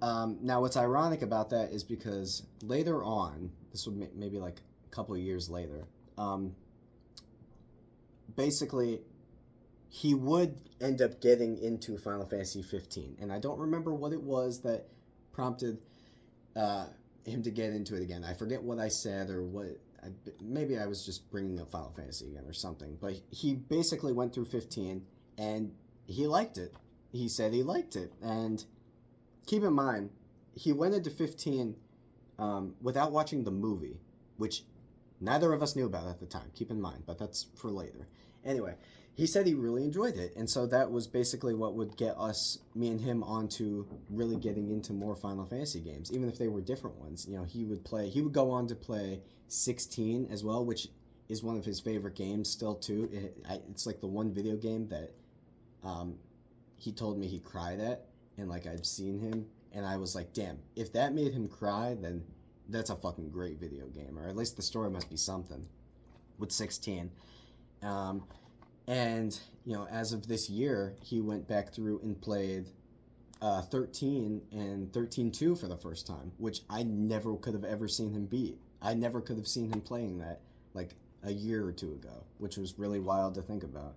Now, what's ironic about that is because later on, this would maybe like a couple of years later, basically, he would end up getting into Final Fantasy 15, and I don't remember what it was that prompted him to get into it again. I forget what I said or what. Maybe I was just bringing up Final Fantasy again or something. But he basically went through 15, and he liked it. He said he liked it, and keep in mind, he went into 15 without watching the movie, which neither of us knew about at the time. Keep in mind, but that's for later. Anyway, he said he really enjoyed it, and so that was basically what would get me and him, onto really getting into more Final Fantasy games, even if they were different ones. You know, he would go on to play 16 as well, which is one of his favorite games still too. It's like the one video game that he told me he cried at, and like I've seen him, and I was like, damn, if that made him cry, then that's a fucking great video game, or at least the story must be something with 16. And, you know, as of this year, he went back through and played 13 and 13-2 for the first time, which I never could have ever seen him beat. I never could have seen him playing that, like, a year or two ago, which was really wild to think about.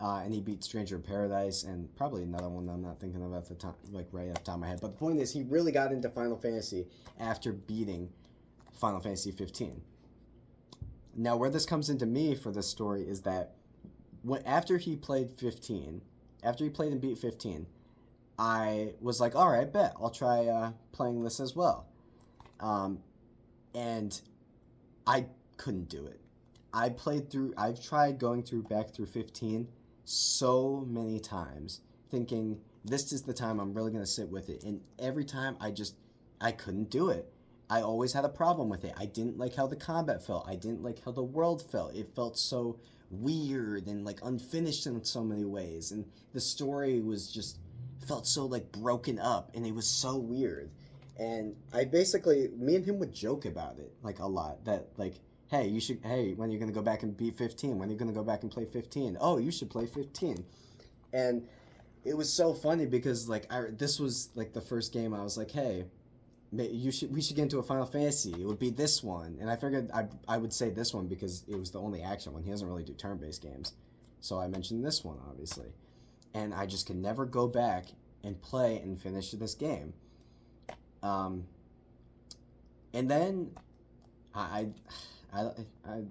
And he beat Stranger in Paradise and probably another one that I'm not thinking of at the time, like right off the top of my head. But the point is, he really got into Final Fantasy after beating Final Fantasy 15. Now, where this comes into me for this story is that after he played and beat 15, I was like, all right, bet, I'll try playing this as well. And I couldn't do it. I've tried going back through 15 so many times, thinking this is the time I'm really going to sit with it. And every time I couldn't do it. I always had a problem with it. I didn't like how the combat felt. I didn't like how the world felt. It felt so weird and like unfinished in so many ways. And the story felt so like broken up, and it was so weird. And me and him would joke about it like a lot, that like, hey, when are you going to go back and beat 15? When are you going to go back and play 15? Oh, you should play 15. And it was so funny because like this was like the first game I was like, hey, we should get into a Final Fantasy. It would be this one. And I figured I would say this one because it was the only action one. He doesn't really do turn-based games. So I mentioned this one, obviously. And I just could never go back and play and finish this game. And then I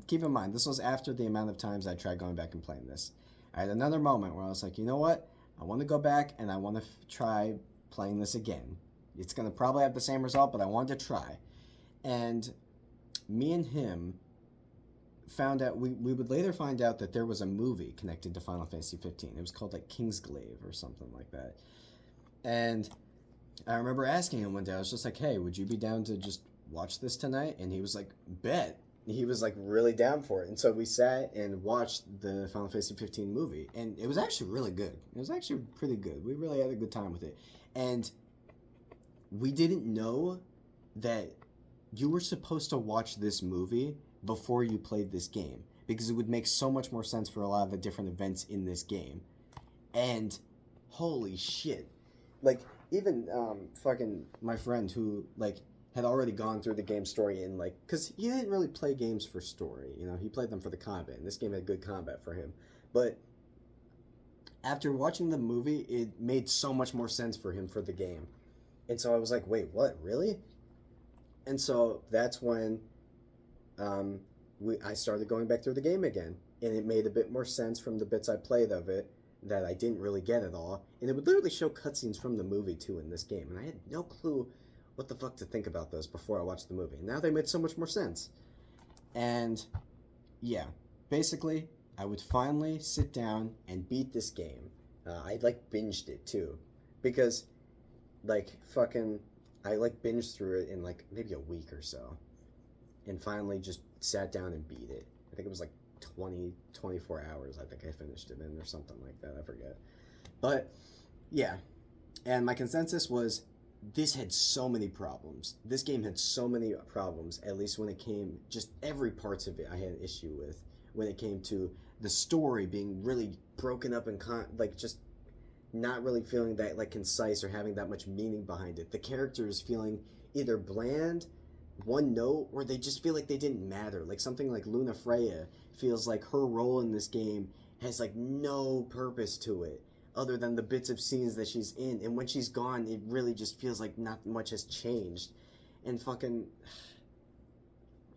keep in mind, this was after the amount of times I tried going back and playing this. I had another moment where I was like, you know what? I want to go back and I want to try playing this again. It's going to probably have the same result, but I wanted to try. And me and him found out, we would later find out that there was a movie connected to Final Fantasy 15. It was called like Kingsglaive or something like that. And I remember asking him one day, I was just like, hey, would you be down to just watch this tonight? And he was like, bet. He was like really down for it. And so we sat and watched the Final Fantasy 15 movie. And it was actually really good. It was actually pretty good. We really had a good time with it. And we didn't know that you were supposed to watch this movie before you played this game, because it would make so much more sense for a lot of the different events in this game. And holy shit. Like, even fucking my friend who, like, had already gone through the game story and, like, because he didn't really play games for story, you know, he played them for the combat, and this game had good combat for him. But after watching the movie, it made so much more sense for him for the game. And so I was like, wait, what, really? And so that's when I started going back through the game again, and it made a bit more sense from the bits I played of it that I didn't really get at all. And it would literally show cutscenes from the movie too in this game, and I had no clue what the fuck to think about those before I watched the movie. And now they made so much more sense. And yeah, basically, I would finally sit down and beat this game. I like binged it too, because like fucking I like binged through it in like maybe a week or so, and finally just sat down and beat it. I think it was like 24 hours I think I finished it in, or something like that, I forget. But yeah, and my consensus was this had so many problems. This game had so many problems, at least when it came, just every parts of it I had an issue with. When it came to the story being really broken up and like just not really feeling that like concise or having that much meaning behind it. The characters feeling either bland, one note, or they just feel like they didn't matter. Like something like Luna Freya feels like her role in this game has like no purpose to it other than the bits of scenes that she's in, and when she's gone it really just feels like not much has changed. And fucking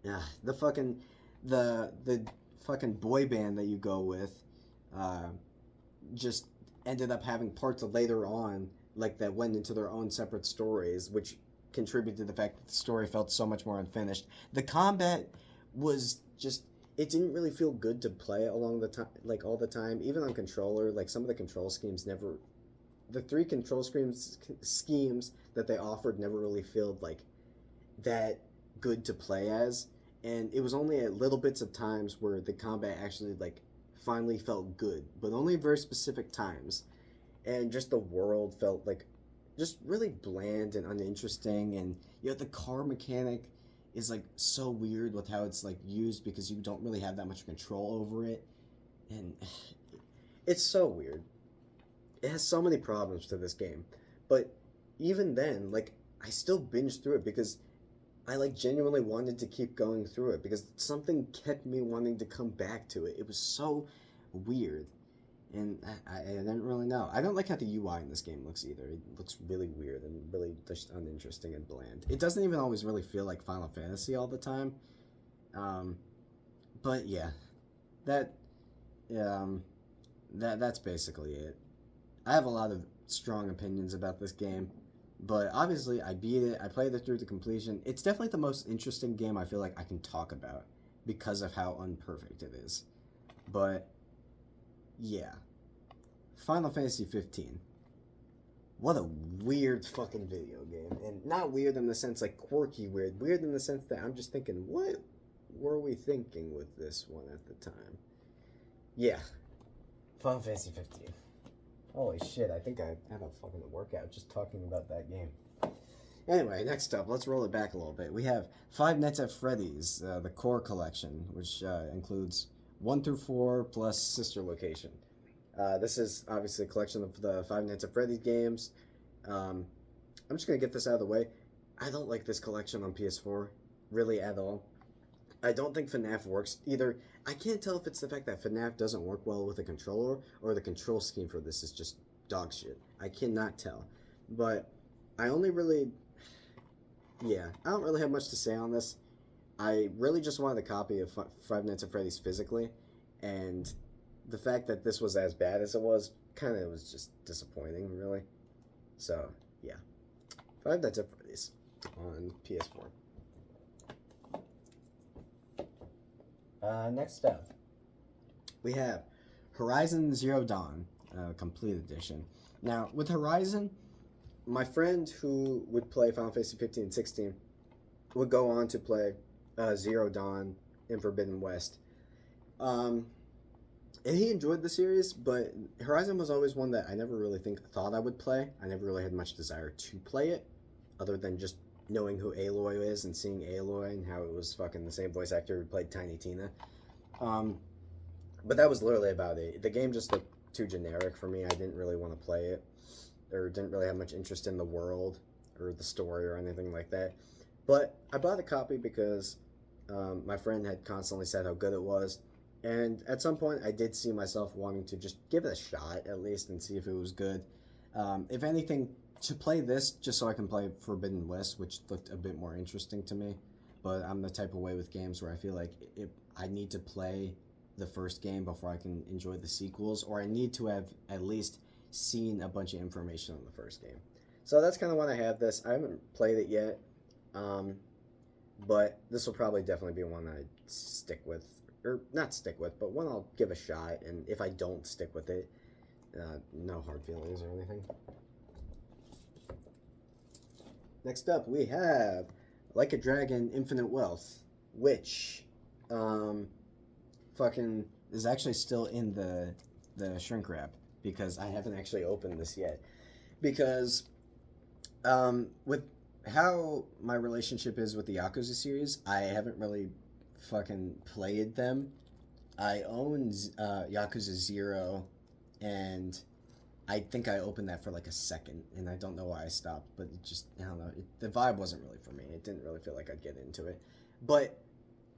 the fucking the fucking boy band that you go with just ended up having parts of later on like that went into their own separate stories, which contributed to the fact that the story felt so much more unfinished. The combat was just, it didn't really feel good to play along the time, like all the time, even on controller. Like some of the control schemes never, the three control schemes that they offered never really felt like that good to play as. And it was only at little bits of times where the combat actually like finally felt good, but only very specific times. And just the world felt like just really bland and uninteresting. And the car mechanic is like so weird with how it's like used, because you don't really have that much control over it, and it's so weird. It has so many problems to this game, but even then, like, I still binged through it because I like genuinely wanted to keep going through it, because something kept me wanting to come back to it. It was so weird. And I didn't really know. I don't like how the UI in this game looks either. It looks really weird and really just uninteresting and bland. It doesn't even always really feel like Final Fantasy all the time. But yeah, that that's basically it. I have a lot of strong opinions about this game, but obviously I beat it. I played it through to completion. It's definitely the most interesting game I feel like I can talk about because of how unperfect it is. But yeah, Final Fantasy 15. What a weird fucking video game. And not weird in the sense like quirky weird. Weird in the sense that I'm just thinking, what were we thinking with this one at the time? Yeah, Final Fantasy 15. Holy shit, I think I had a fucking workout just talking about that game. Anyway, next up, let's roll it back a little bit. We have Five Nights at Freddy's, the core collection, which includes 1 through 4 plus Sister Location. This is obviously a collection of the Five Nights at Freddy's games. I'm just going to get this out of the way. I don't like this collection on PS4, really at all. I don't think FNAF works either. I can't tell if it's the fact that FNAF doesn't work well with a controller, or the control scheme for this is just dog shit. I cannot tell. But I only really... Yeah, I don't really have much to say on this. I really just wanted a copy of Five Nights at Freddy's physically, and the fact that this was as bad as it was kind of was just disappointing, really. So, yeah. Five Nights at Freddy's on PS4. Next up, we have Horizon Zero Dawn, Complete Edition. Now, with Horizon, my friend who would play Final Fantasy 15 and 16 would go on to play Zero Dawn and Forbidden West. And he enjoyed the series, but Horizon was always one that I never really thought I would play. I never really had much desire to play it, other than just knowing who Aloy is and seeing Aloy and how it was fucking the same voice actor who played Tiny Tina. But that was literally about it. The game just looked too generic for me. I didn't really want to play it, or didn't really have much interest in the world or the story or anything like that. But I bought a copy because my friend had constantly said how good it was, and at some point I did see myself wanting to just give it a shot at least and see if it was good. If anything, to play this just so I can play Forbidden West, which looked a bit more interesting to me. But I'm the type of way with games where I feel like I need to play the first game before I can enjoy the sequels, or I need to have at least seen a bunch of information on the first game. So that's kind of when I have this. I haven't played it yet, but this will probably definitely be one I stick with, or not stick with, but one I'll give a shot. And if I don't stick with it, no hard feelings or anything. Next up, we have Like a Dragon Infinite Wealth, which fucking is actually still in the shrink wrap because I haven't actually opened this yet. Because with how my relationship is with the Yakuza series, I haven't really fucking played them. I own Yakuza 0, and I think I opened that for like a second, and I don't know why I stopped, but it just, I don't know, the vibe wasn't really for me. It didn't really feel like I'd get into it. But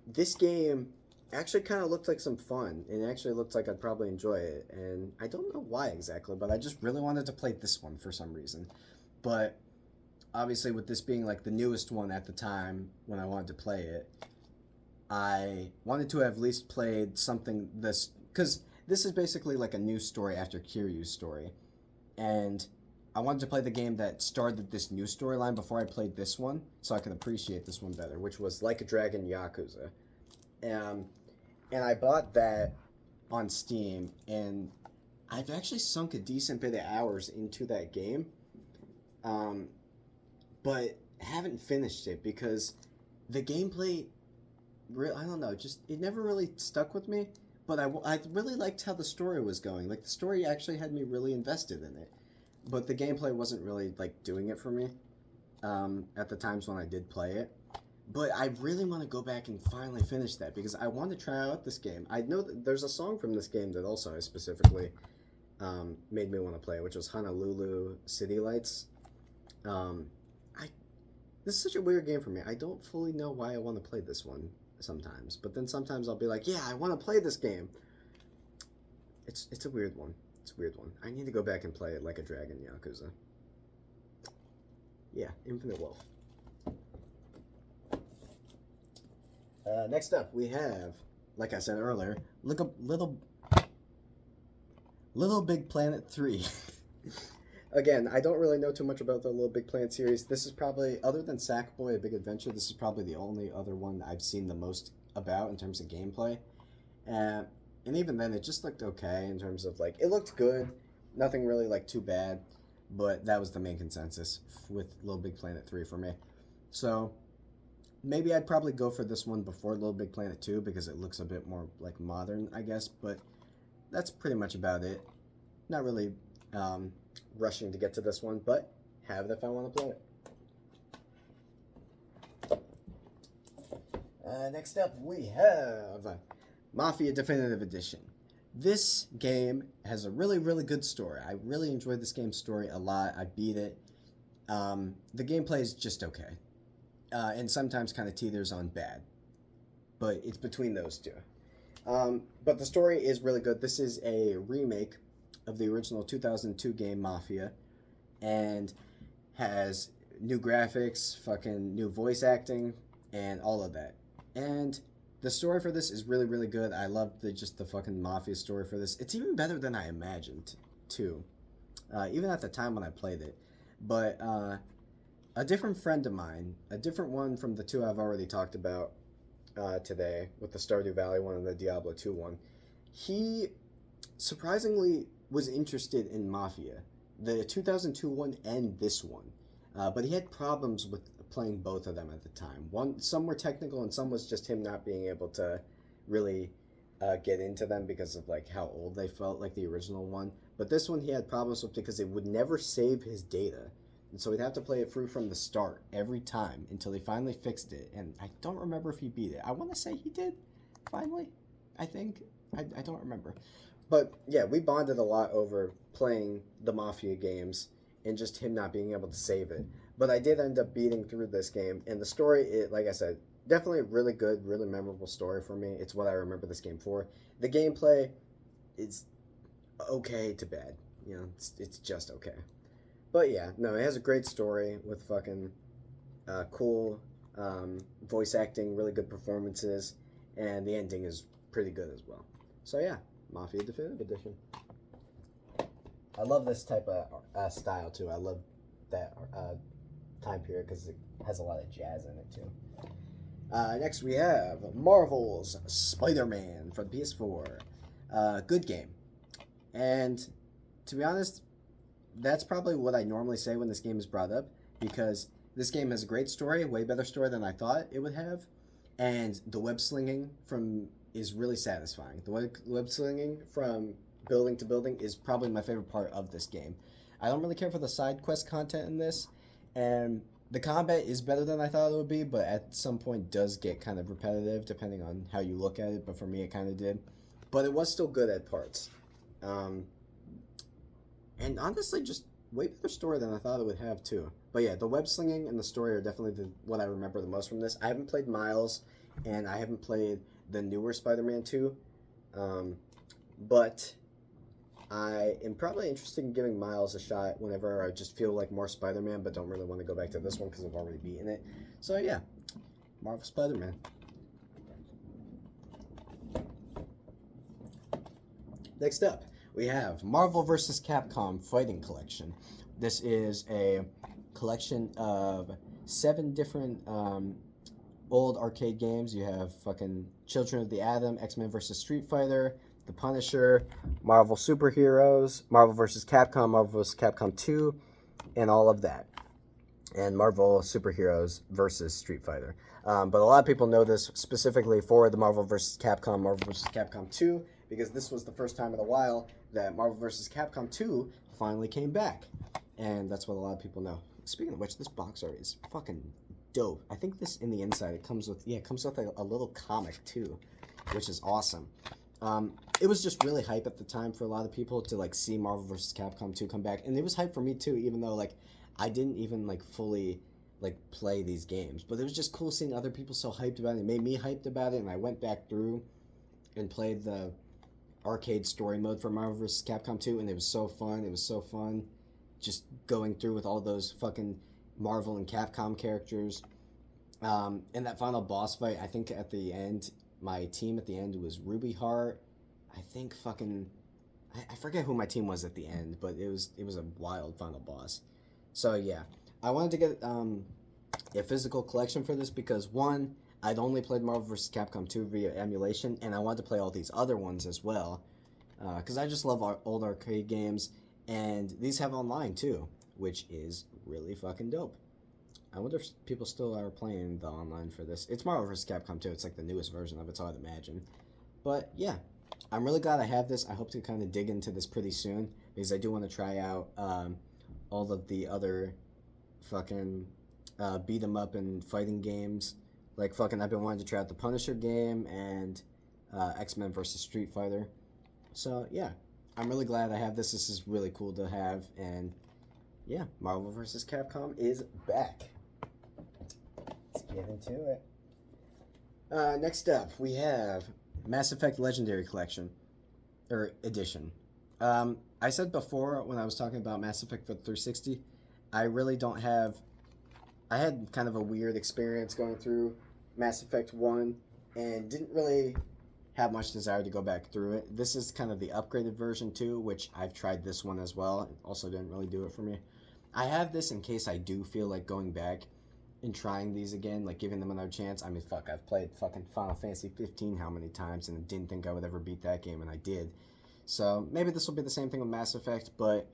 this game actually kind of looked like some fun, and it actually looked like I'd probably enjoy it, and I don't know why exactly, but I just really wanted to play this one for some reason. But obviously with this being like the newest one at the time when I wanted to play it, I wanted to have at least played something this, because this is basically like a new story after Kiryu's story, and I wanted to play the game that started this new storyline before I played this one, so I could appreciate this one better, which was Like a Dragon Yakuza. And I bought that on Steam, and I've actually sunk a decent bit of hours into that game, but haven't finished it because the gameplay, I don't know, just it never really stuck with me. But I really liked how the story was going. Like, the story actually had me really invested in it. But the gameplay wasn't really, like, doing it for me at the times when I did play it. But I really want to go back and finally finish that because I want to try out this game. I know that there's a song from this game that also specifically made me want to play it, which was Honolulu City Lights. This is such a weird game for me. I don't fully know why I want to play this one sometimes, but then sometimes I'll be like, yeah, I want to play this game. It's a weird one. It's a weird one. I need to go back and play it Like a Dragon Yakuza. Yeah, Infinite Wealth. Next up, we have, like I said earlier, Little Big Planet 3. Again, I don't really know too much about the Little Big Planet series. This is probably, other than Sackboy: A Big Adventure, this is probably the only other one I've seen the most about in terms of gameplay. And even then, it just looked okay in terms of, like, it looked good. Nothing really, like, too bad. But that was the main consensus with Little Big Planet 3 for me. So maybe I'd probably go for this one before Little Big Planet 2 because it looks a bit more, like, modern, I guess. But that's pretty much about it. Not really rushing to get to this one, but have it if I want to play it. Next up, we have Mafia Definitive Edition. This game has a really, really good story. I really enjoyed this game's story a lot. I beat it. The gameplay is just okay. And sometimes kind of teeters on bad. But it's between those two. But the story is really good. This is a remake of the original 2002 game Mafia, and has new graphics, fucking new voice acting, and all of that. And the story for this is really, really good. I love the fucking Mafia story for this. It's even better than I imagined, too. Even at the time when I played it. But a different friend of mine, a different one from the two I've already talked about today, with the Stardew Valley one and the Diablo 2 one, he surprisingly was interested in Mafia, the 2002 one and this one, but he had problems with playing both of them at the time. Some were technical, and some was just him not being able to really get into them because of like how old they felt, like the original one. But this one he had problems with because it would never save his data, and so he'd have to play it through from the start every time until he finally fixed it. And I don't remember if he beat it. I want to say he did, finally. I think I don't remember. But yeah, we bonded a lot over playing the Mafia games and just him not being able to save it. But I did end up beating through this game, and the story, like I said, definitely a really good, really memorable story for me. It's what I remember this game for. The gameplay is okay to bad. It's just okay. But yeah, no, it has a great story with fucking cool voice acting, really good performances, and the ending is pretty good as well. So yeah, Mafia Definitive Edition. I love this type of style too. I love that time period because it has a lot of jazz in it too. Next we have Marvel's Spider-Man for the PS4. Good game, and to be honest, that's probably what I normally say when this game is brought up because this game has a great story, way better story than I thought it would have, and the web slinging from is really satisfying. The web slinging from building to building is probably my favorite part of this game. I don't really care for the side quest content in this, and the combat is better than I thought it would be, but at some point does get kind of repetitive depending on how you look at it. But for me, it kind of did. But it was still good at parts. Um, and honestly, just way better story than I thought it would have too. But yeah, the web slinging and the story are definitely what I remember the most from this. I haven't played Miles, and I haven't played the newer Spider-Man 2, but I am probably interested in giving Miles a shot whenever I just feel like more Spider-Man, but don't really want to go back to this one because I've already beaten it. So yeah, Marvel Spider-Man. Next up, we have Marvel vs. Capcom Fighting Collection. This is a collection of 7 different old arcade games. You have fucking Children of the Atom, X-Men vs. Street Fighter, The Punisher, Marvel Superheroes, Marvel vs. Capcom, Marvel vs. Capcom 2, and all of that. And Marvel Superheroes versus Street Fighter. But a lot of people know this specifically for the Marvel vs. Capcom, Marvel vs. Capcom 2, because this was the first time in a while that Marvel vs. Capcom 2 finally came back. And that's what a lot of people know. Speaking of which, this box art is fucking dope. I think this in the inside, it comes with a little comic too, which is awesome. It was just really hype at the time for a lot of people to like see Marvel vs. Capcom 2 come back, and it was hype for me too, even though like I didn't even like fully like play these games, but it was just cool seeing other people so hyped about it. It made me hyped about it, and I went back through and played the arcade story mode for Marvel vs. Capcom 2, and it was so fun. It was so fun just going through with all those fucking Marvel and Capcom characters. And that final boss fight, I think at the end, my team at the end was Ruby Heart. I think fucking I forget who my team was at the end, but it was a wild final boss. So yeah, I wanted to get a physical collection for this because one, I'd only played Marvel vs. Capcom 2 via emulation, and I wanted to play all these other ones as well, because I just love old arcade games, and these have online too, which is really fucking dope. I wonder if people still are playing the online for this. It's Marvel vs. Capcom 2. It's like the newest version of it, so I'd imagine. But yeah, I'm really glad I have this. I hope to kind of dig into this pretty soon because I do want to try out all of the other fucking beat 'em up and fighting games. Like fucking, I've been wanting to try out the Punisher game and X-Men versus Street Fighter. So yeah, I'm really glad I have this. This is really cool to have, and yeah, Marvel vs. Capcom is back. Let's get into it. Next up, we have Mass Effect Legendary Collection, or Edition. I said before when I was talking about Mass Effect for 360, I really don't have. I had kind of a weird experience going through Mass Effect 1 and didn't really have much desire to go back through it. This is kind of the upgraded version too, which I've tried this one as well. It also didn't really do it for me. I have this in case I do feel like going back and trying these again, like giving them another chance. I mean, fuck, I've played fucking Final Fantasy 15 how many times and didn't think I would ever beat that game, and I did. So maybe this will be the same thing with Mass Effect, but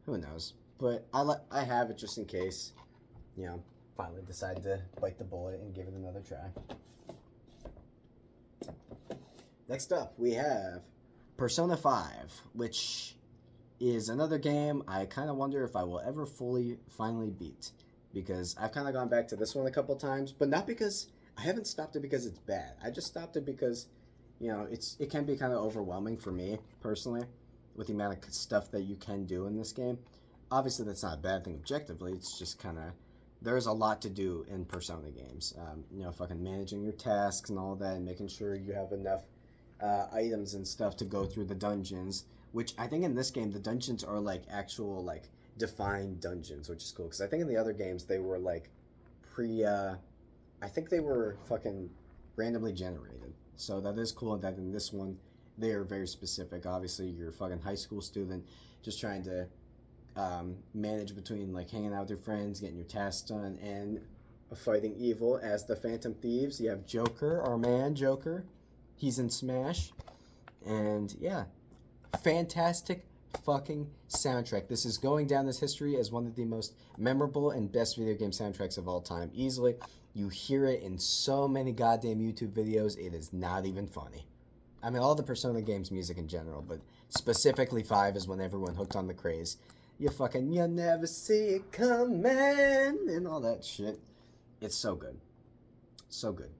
who knows? But I have it just in case, finally decide to bite the bullet and give it another try. Next up, we have Persona 5, which is another game I kind of wonder if I will ever finally beat. Because I've kind of gone back to this one a couple times, but not because I haven't stopped it because it's bad. I just stopped it because it can be kind of overwhelming for me personally with the amount of stuff that you can do in this game. Obviously, that's not a bad thing objectively. It's just kind of there's a lot to do in Persona games. Fucking managing your tasks and all that, and making sure you have enough items and stuff to go through the dungeons. Which I think in this game the dungeons are like actual like defined dungeons, which is cool. Because I think in the other games they were like pre. I think they were fucking randomly generated. So that is cool that in this one they are very specific. Obviously, you're a fucking high school student just trying to manage between like hanging out with your friends, getting your tasks done, and fighting evil as the Phantom Thieves. You have Joker, our man Joker. He's in Smash. And yeah, fantastic fucking soundtrack. This is going down this history as one of the most memorable and best video game soundtracks of all time. Easily. You hear it in so many goddamn YouTube videos, it is not even funny. I mean, all the Persona games music in general, but specifically 5 is when everyone hooked on the craze. You never see it coming, and all that shit. It's so good. So good.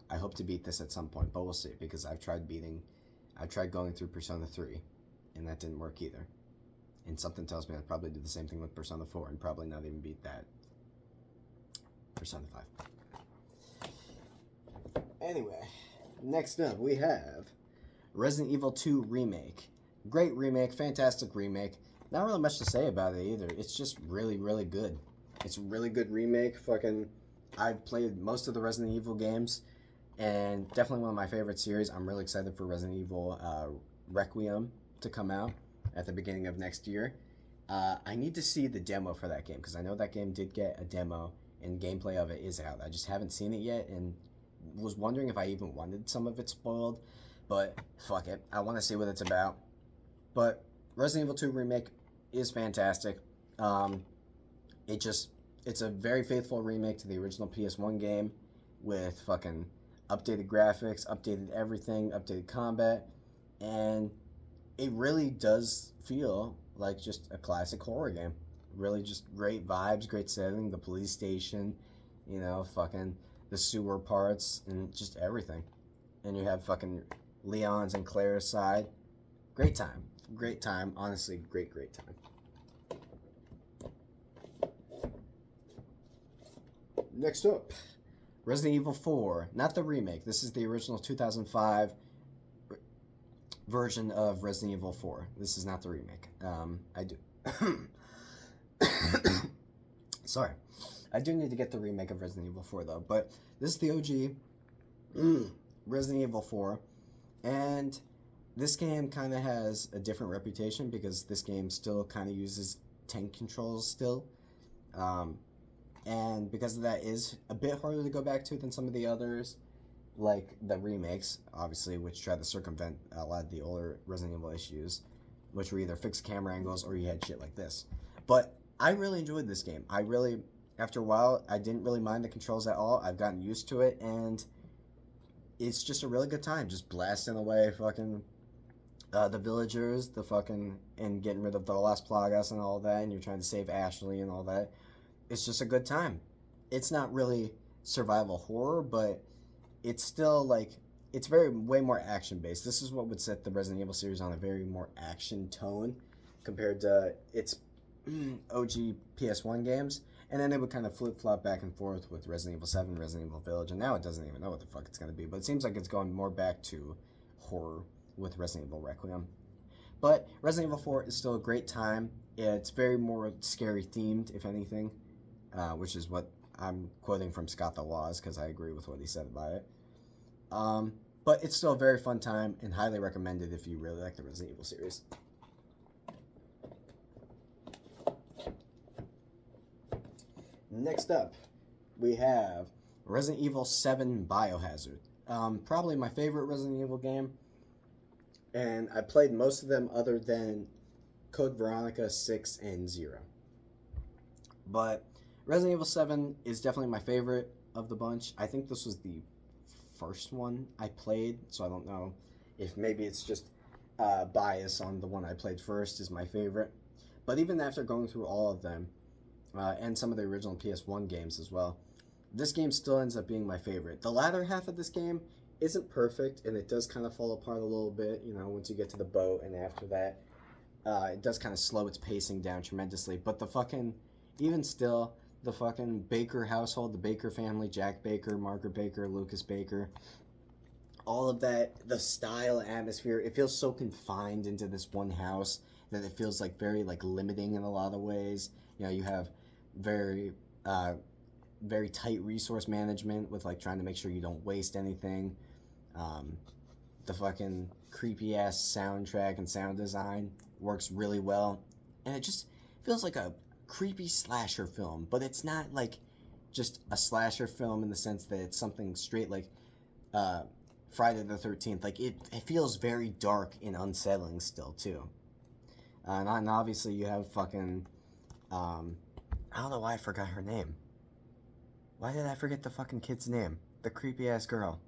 I hope to beat this at some point, but we'll see, because I've tried going through Persona 3, and that didn't work either. And something tells me I'd probably do the same thing with Persona 4, and probably not even beat that. Persona 5. Anyway, next up we have Resident Evil 2 Remake. Great remake, fantastic remake. Not really much to say about it either. It's just really, really good. It's a really good remake. I've played most of the Resident Evil games, and definitely one of my favorite series. I'm really excited for Resident Evil Requiem to come out at the beginning of next year. I need to see the demo for that game, because I know that game did get a demo, and gameplay of it is out. I just haven't seen it yet, and was wondering if I even wanted some of it spoiled, but fuck it. I want to see what it's about. But Resident Evil 2 Remake is fantastic. It's a very faithful remake to the original PS1 game with fucking updated graphics, updated everything, updated combat, and it really does feel like just a classic horror game. Really just great vibes, great setting, the police station, fucking the sewer parts, and just everything. And you have fucking Leon's and Claire's side. Great time. Great time. Honestly, great time. Next up, Resident Evil 4. Not the remake. This is the original 2005 version of Resident Evil 4. This is not the remake. I do. Sorry. I do need to get the remake of Resident Evil 4, though. But this is the OG Resident Evil 4. And this game kind of has a different reputation because this game still kind of uses tank controls still. And because of that is a bit harder to go back to than some of the others, like the remakes, obviously, which try to circumvent a lot of the older Resident Evil issues, which were either fixed camera angles or you had shit like this. But I really enjoyed this game. After a while, I didn't really mind the controls at all. I've gotten used to it, and it's just a really good time. Just blasting away fucking the villagers, and getting rid of the Las Plagas and all that, and you're trying to save Ashley and all that. It's just a good time. It's not really survival horror, but it's still it's way more action based. This is what would set the Resident Evil series on a very more action tone compared to its OG PS1 games. And then it would kind of flip-flop back and forth with Resident Evil 7, Resident Evil Village, and now it doesn't even know what the fuck it's going to be. But it seems like it's going more back to horror with Resident Evil Requiem. But Resident Evil 4 is still a great time. It's very more scary themed, if anything, which is what I'm quoting from Scott the Laws, because I agree with what he said about it. But it's still a very fun time, and highly recommended if you really like the Resident Evil series. Next up, we have Resident Evil 7 Biohazard. Probably my favorite Resident Evil game. And I played most of them other than Code Veronica 6 and 0. But Resident Evil 7 is definitely my favorite of the bunch. I think this was the first one I played, so I don't know if maybe it's just bias on the one I played first is my favorite. But even after going through all of them, and some of the original PS1 games as well, this game still ends up being my favorite. The latter half of this game isn't perfect, and it does kind of fall apart a little bit, you know, once you get to the boat, and after that, it does kind of slow its pacing down tremendously. But the fucking, even still, the fucking Baker household, the Baker family, Jack Baker, Margaret Baker, Lucas Baker, all of that, the style, atmosphere, it feels so confined into this one house that it feels like very like limiting in a lot of ways. You know, you have very very tight resource management with like trying to make sure you don't waste anything. Um, the fucking creepy ass soundtrack and sound design works really well, and it just feels like a creepy slasher film, but it's not like just a slasher film in the sense that it's something straight like uh, Friday the 13th. Like it feels very dark and unsettling still too. And obviously you have fucking I don't know why I forgot her name. Why did I forget the fucking kid's name? The creepy ass girl.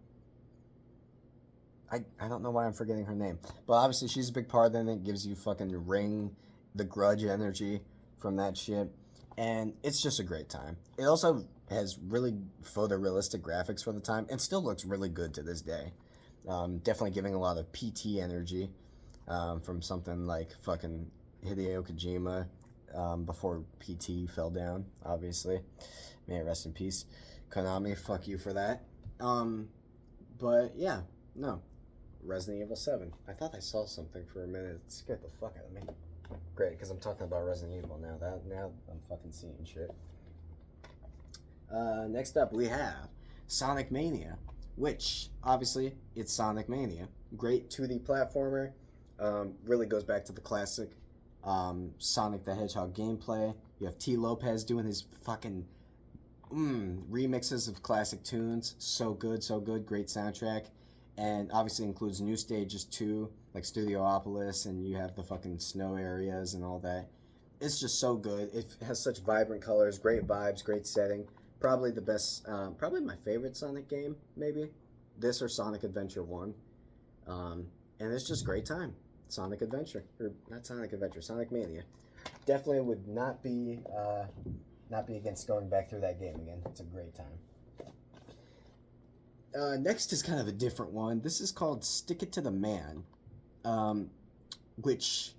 I don't know why I'm forgetting her name. But obviously she's a big part in it. Gives you fucking Ring, the Grudge energy from that shit. And it's just a great time. It also has really photorealistic graphics for the time and still looks really good to this day. Definitely giving a lot of PT energy from something like fucking Hideo Kojima before PT fell down, obviously. May it rest in peace. Konami, fuck you for that. But yeah, no. Resident Evil 7. I thought I saw something for a minute. It scared the fuck out of me. Great, because I'm talking about Resident Evil now. Now I'm fucking seeing shit. Next up, we have Sonic Mania, which, obviously, it's Sonic Mania. Great 2D platformer. Really goes back to the classic Sonic the Hedgehog gameplay. You have T. Lopez doing his fucking remixes of classic tunes. So good, so good. Great soundtrack. And obviously includes new stages too, like Studiopolis, and you have the fucking snow areas and all that. It's just so good. It has such vibrant colors, great vibes, great setting. Probably the best, probably my favorite Sonic game, maybe. This or Sonic Adventure 1. And it's just great time. Sonic Adventure. Or not Sonic Adventure, Sonic Mania. Definitely would not be against going back through that game again. It's a great time. Next is kind of a different one. This is called Stick It to the Man, which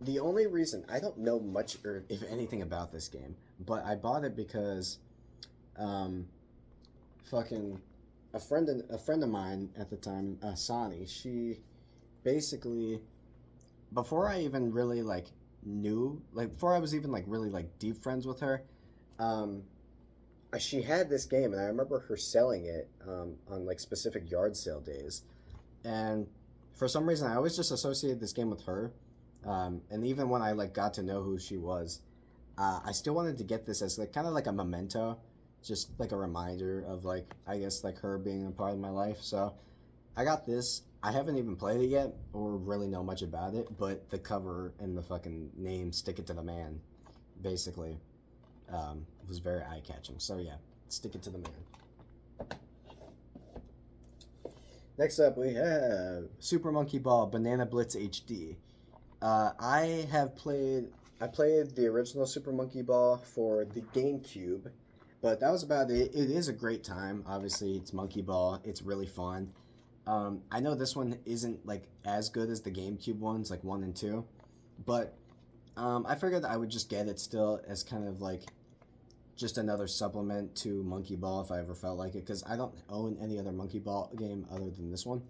the only reason I don't know much or if anything about this game, but I bought it because fucking a friend of mine at the time, Sani, she basically before I even really like knew like before I was even like really like deep friends with her, she had this game, and I remember her selling it on like specific yard sale days. And for some reason, I always just associated this game with her. And even when I like got to know who she was, I still wanted to get this as like kind of like a memento, just like a reminder of like I guess like her being a part of my life. So I got this. I haven't even played it yet or really know much about it, but the cover and the fucking name "Stick It to the Man," basically. Was very eye-catching. So yeah, Stick It to the Man. Next up, we have Super Monkey Ball Banana Blitz HD. I played the original Super Monkey Ball for the GameCube, but that was about it. It is a great time. Obviously, it's Monkey Ball. It's really fun. I know this one isn't like as good as the GameCube ones, like 1 and 2, but I figured I would just get it still as kind of like just another supplement to Monkey Ball if I ever felt like it, because I don't own any other Monkey Ball game other than this one.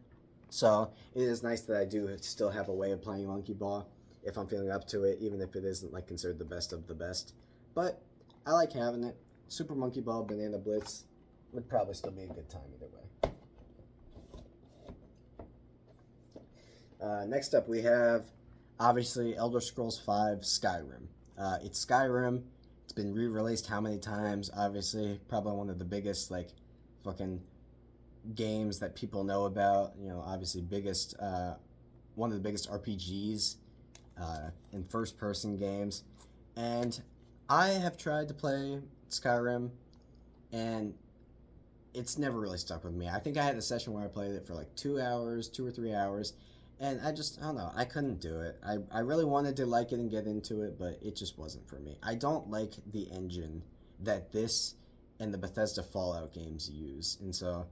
So it is nice that I do still have a way of playing Monkey Ball if I'm feeling up to it, even if it isn't like considered the best of the best. But I like having it. Super Monkey Ball Banana Blitz would probably still be a good time either way. Next up, we have obviously Elder Scrolls V Skyrim. It's Skyrim. It's been re-released how many times? Obviously, probably one of the biggest like fucking games that people know about. You know, obviously one of the biggest RPGs in first-person games. And I have tried to play Skyrim, and it's never really stuck with me. I think I had a session where I played it for like 2 hours, 2 or 3 hours, and I don't know, I couldn't do it. I really wanted to like it and get into it, but it just wasn't for me. I don't like the engine that this and the Bethesda Fallout games use, and so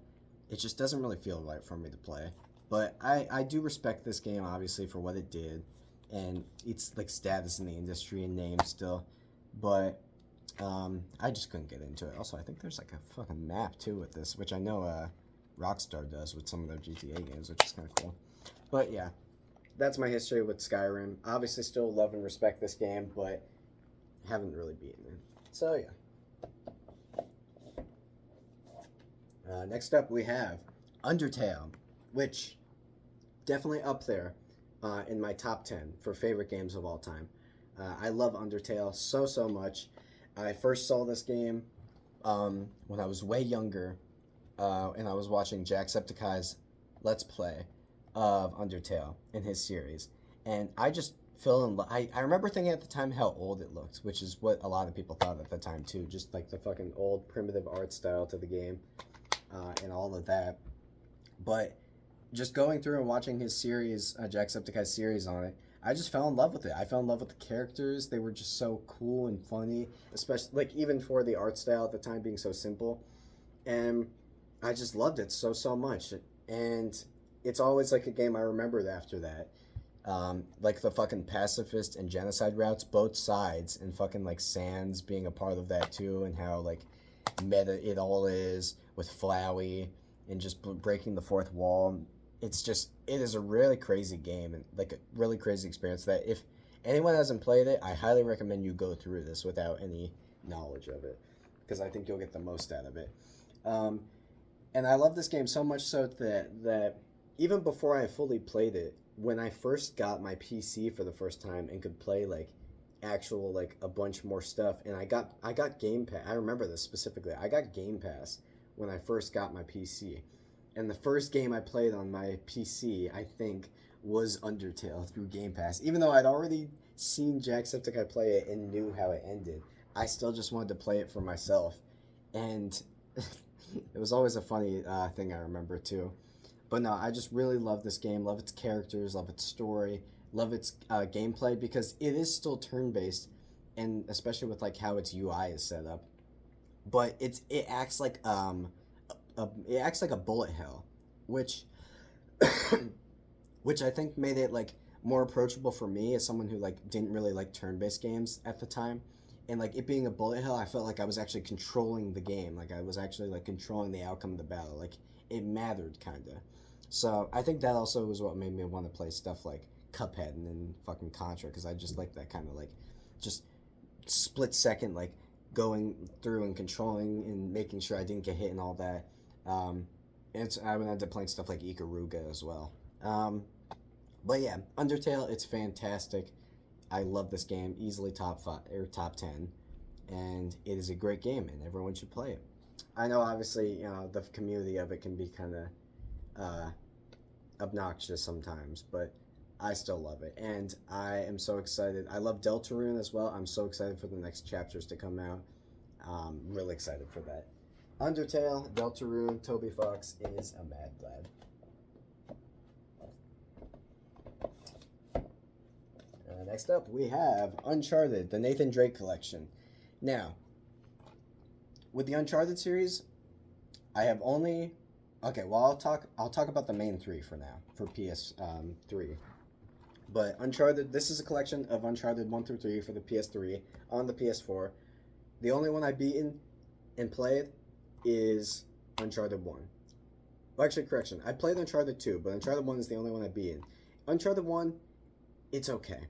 it just doesn't really feel right for me to play. But I do respect this game obviously for what it did, and its like status in the industry and name still. But I just couldn't get into it. Also, I think there's like a fucking map too with this, which I know Rockstar does with some of their GTA games, which is kind of cool. But yeah, that's my history with Skyrim. Obviously, still love and respect this game, but haven't really beaten it. So yeah. Next up, we have Undertale, which definitely up there in my top 10 for favorite games of all time. I love Undertale so much. I first saw this game when I was way younger, and I was watching Jacksepticeye's Let's Play of Undertale in his series, and I just fell in love. I remember thinking at the time how old it looked, which is what a lot of people thought at the time too, just like the fucking old primitive art style to the game, and all of that. But just going through and watching his series, Jacksepticeye's series on it, I just fell in love with it. I fell in love with the characters. They were just so cool and funny, especially like even for the art style at the time being so simple. And I just loved it so much. And it's always like a game I remembered after that. Like the fucking pacifist and genocide routes, both sides, and fucking like Sans being a part of that too, and how like meta it all is with Flowey and just breaking the fourth wall. It's just, it is a really crazy game and like a really crazy experience that if anyone hasn't played it, I highly recommend you go through this without any knowledge of it, because I think you'll get the most out of it. And I love this game so much so that even before I fully played it, when I first got my PC for the first time and could play like actual like a bunch more stuff, and I got Game Pass. I remember this specifically. I got Game Pass when I first got my PC. And the first game I played on my PC, I think, was Undertale through Game Pass. Even though I'd already seen Jacksepticeye play it and knew how it ended, I still just wanted to play it for myself. And it was always a funny thing I remember too. But no, I just really love this game, love its characters, love its story, love its gameplay, because it is still turn-based, and especially with like how its UI is set up. But it acts like it acts like a bullet hell, which which I think made it like more approachable for me as someone who like didn't really like turn-based games at the time. And like it being a bullet hell, I felt like I was actually controlling the game. Like I was actually like controlling the outcome of the battle. Like it mattered kind of. So I think that also was what made me want to play stuff like Cuphead and then fucking Contra, because I just like that kind of like just split second like going through and controlling and making sure I didn't get hit and all that. I would end up playing stuff like Ikaruga as well. But yeah, Undertale, it's fantastic. I love this game, easily top 5 or top 10, and it is a great game, and everyone should play it. I know, obviously, you know, the community of it can be kind of obnoxious sometimes, but I still love it, and I am so excited. I love Deltarune as well. I'm so excited for the next chapters to come out. Really excited for that. Undertale, Deltarune, Toby Fox is a mad lad. Next up, we have Uncharted, the Nathan Drake collection. Now, with the Uncharted series, I have only... Okay, well, I'll talk about the main 3 for now, for PS3. But Uncharted, this is a collection of Uncharted 1 through 3 for the PS3 on the PS4. The only one I've beaten and played is Uncharted 1. Well, actually, correction. I played Uncharted 2, but Uncharted 1 is the only one I've beaten. Uncharted 1, it's okay.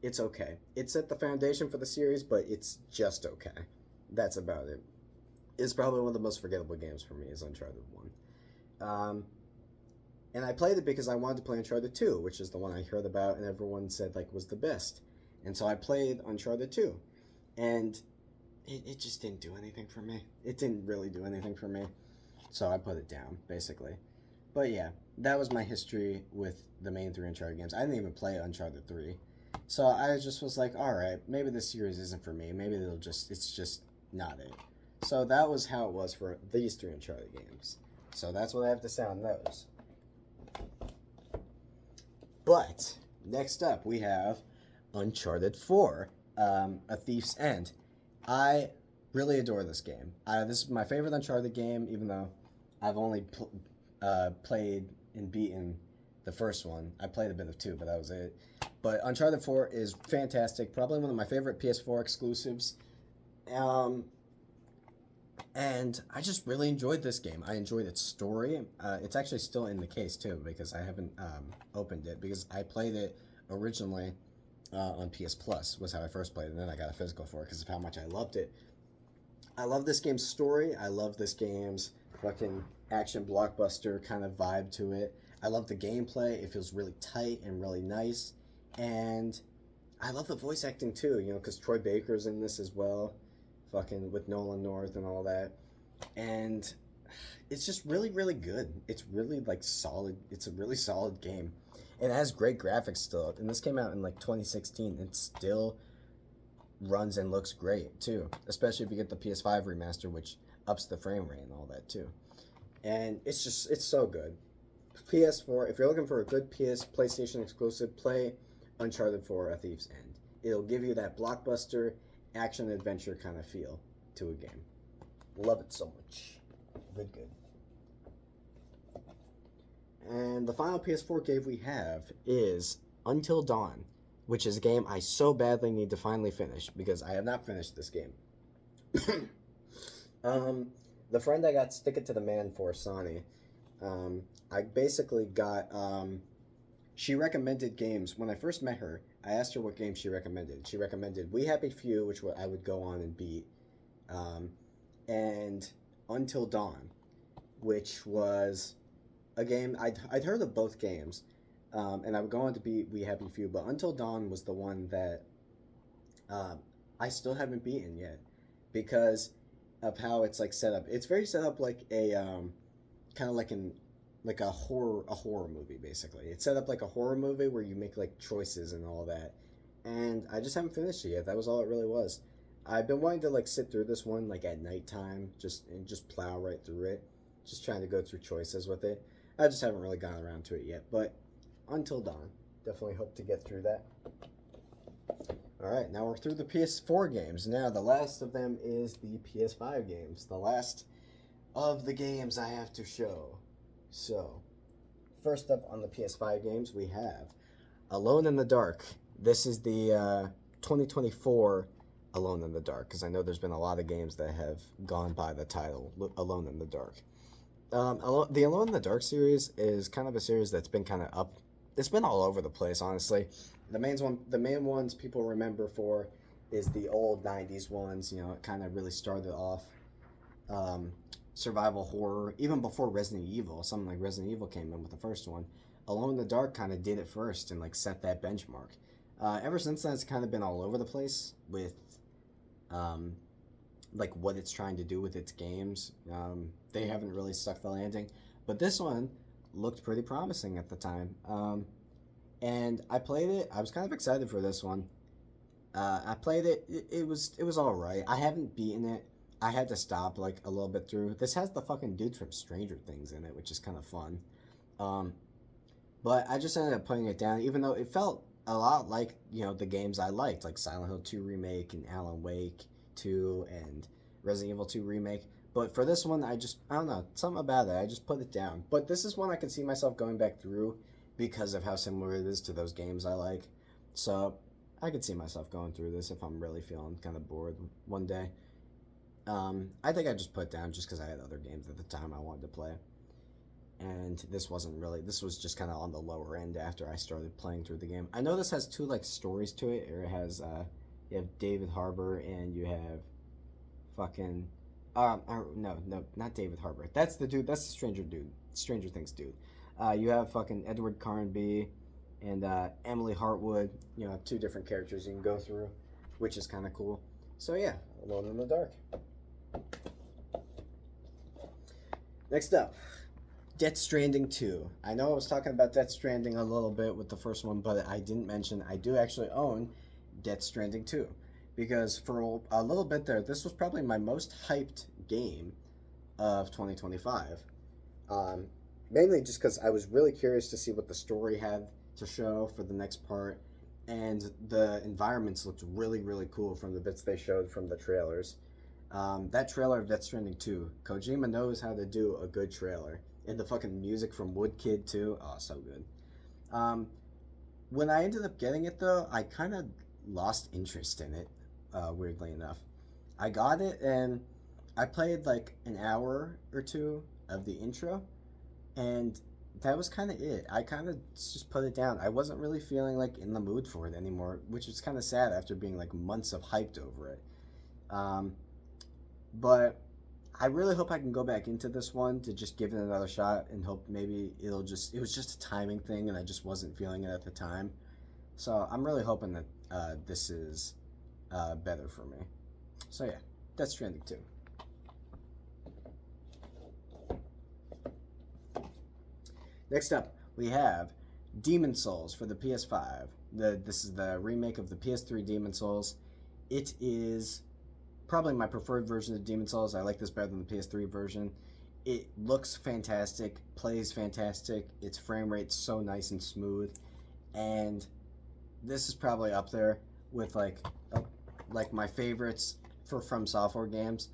It's okay. It set the foundation for the series, but it's just okay. That's about it. It's probably one of the most forgettable games for me is Uncharted 1. And I played it because I wanted to play Uncharted 2, which is the one I heard about and everyone said like was the best. And so I played Uncharted 2. And it just didn't do anything for me. It didn't really do anything for me. So I put it down, basically. But yeah, that was my history with the main 3 Uncharted games. I didn't even play Uncharted 3. So I just was like, alright, maybe this series isn't for me. Maybe it's just not it. So that was how it was for these 3 Uncharted games. So that's what I have to say on those. But, next up, we have Uncharted 4, A Thief's End. I really adore this game. This is my favorite Uncharted game, even though I've only played and beaten the first one. I played a bit of 2, but that was it. But Uncharted 4 is fantastic. Probably one of my favorite PS4 exclusives. Um, and I just really enjoyed this game. I enjoyed its story. It's actually still in the case too because I haven't opened it because I played it originally on PS Plus was how I first played it, and then I got a physical for it because of how much I loved it. I love this game's story. I love this game's fucking action blockbuster kind of vibe to it. I love the gameplay. It feels really tight and really nice, and I love the voice acting too. You know, because Troy Baker's in this as well, fucking with Nolan North and all that, and it's just really really good. It's really like solid. It's a really solid game. It has great graphics still, and this came out in like 2016. It still runs and looks great too, especially if you get the PS5 remaster, which ups the frame rate and all that too. And it's so good. PS4. If you're looking for a good PlayStation exclusive, play Uncharted 4: A Thief's End. It'll give you that blockbuster action adventure kind of feel to a game. Love it so much. Good, good. And the final PS4 game we have is Until Dawn, which is a game I so badly need to finally finish because I have not finished this game. The friend I got Stick It to the Man for, Sonny, I basically got, she recommended games. When I first met her, I asked her what games she recommended. She recommended We Happy Few, which I would go on and beat, and Until Dawn, which was a game I'd heard of both games, and I would go on to beat We Happy Few, but Until Dawn was the one that I still haven't beaten yet because of how it's like set up. It's very set up like a kind of like a horror movie basically. It's set up like a horror movie where you make like choices and all that, and I just haven't finished it yet. That was all it really was. I've been wanting to like sit through this one like at nighttime, just plow right through it, just trying to go through choices with it. I just haven't really gotten around to it yet, but Until Dawn, definitely hope to get through that. All right, now we're through the PS4 games. Now the last of them is the PS5 games. The last of the games I have to show. So, first up on the PS5 games, we have Alone in the Dark. This is the 2024 Alone in the Dark, because I know there's been a lot of games that have gone by the title Alone in the Dark. The Alone in the Dark series is kind of a series that's been kind of up. It's been all over the place, honestly. The main ones people remember for is the old '90s ones. You know, it kind of really started off survival horror, even before Resident Evil. Something like Resident Evil came in with the first one. Alone in the Dark kind of did it first and like set that benchmark. Ever since then, it's kind of been all over the place with like what it's trying to do with its games. They haven't really stuck the landing, but this one looked pretty promising at the time. And I played it. I was kind of excited for this one. I played it. It was all right. I haven't beaten it. I had to stop like a little bit through. This has the fucking dude from Stranger Things in it, which is kind of fun. But I just ended up putting it down, even though it felt a lot like, you know, the games I liked, like Silent Hill 2 Remake and Alan Wake 2 and Resident Evil 2 Remake. But for this one, I don't know, something about it. I just put it down. But this is one I can see myself going back through because of how similar it is to those games I like. So I could see myself going through this if I'm really feeling kind of bored one day. I think I just put it down just because I had other games at the time I wanted to play. And this was just kind of on the lower end after I started playing through the game. I know this has two like stories to it. Or it has you have David Harbour and you have fucking no, not David Harbour. That's the dude. That's the Stranger Things dude. You have fucking Edward Carnby and Emily Hartwood. You know, two different characters you can go through, which is kind of cool. So yeah, Alone in the Dark. Next up, Death Stranding 2. I know I was talking about Death Stranding a little bit with the first one, but I didn't mention I do actually own Death Stranding 2. Because for a little bit there, this was probably my most hyped game of 2025. Mainly just because I was really curious to see what the story had to show for the next part. And the environments looked really, really cool from the bits they showed from the trailers. That trailer of Death Stranding 2, Kojima knows how to do a good trailer. And the fucking music from Woodkid too. Oh, so good. Um, when I ended up getting it though, I kind of lost interest in it. Weirdly enough, I got it and I played like an hour or two of the intro, and that was kind of it. I kind of just put it down. I wasn't really feeling like in the mood for it anymore, which was kind of sad after being like months of hyped over it. Um, but I really hope I can go back into this one to just give it another shot and hope maybe it was just a timing thing and I just wasn't feeling it at the time. So I'm really hoping that this is better for me. So yeah, Death Stranding 2. Next up, we have Demon Souls for the PS5. This is the remake of the PS3 Demon Souls. It is probably my preferred version of Demon Souls. I like this better than the PS3 version. It looks fantastic, plays fantastic. Its frame rate's so nice and smooth, and this is probably up there with like my favorites for From Software games.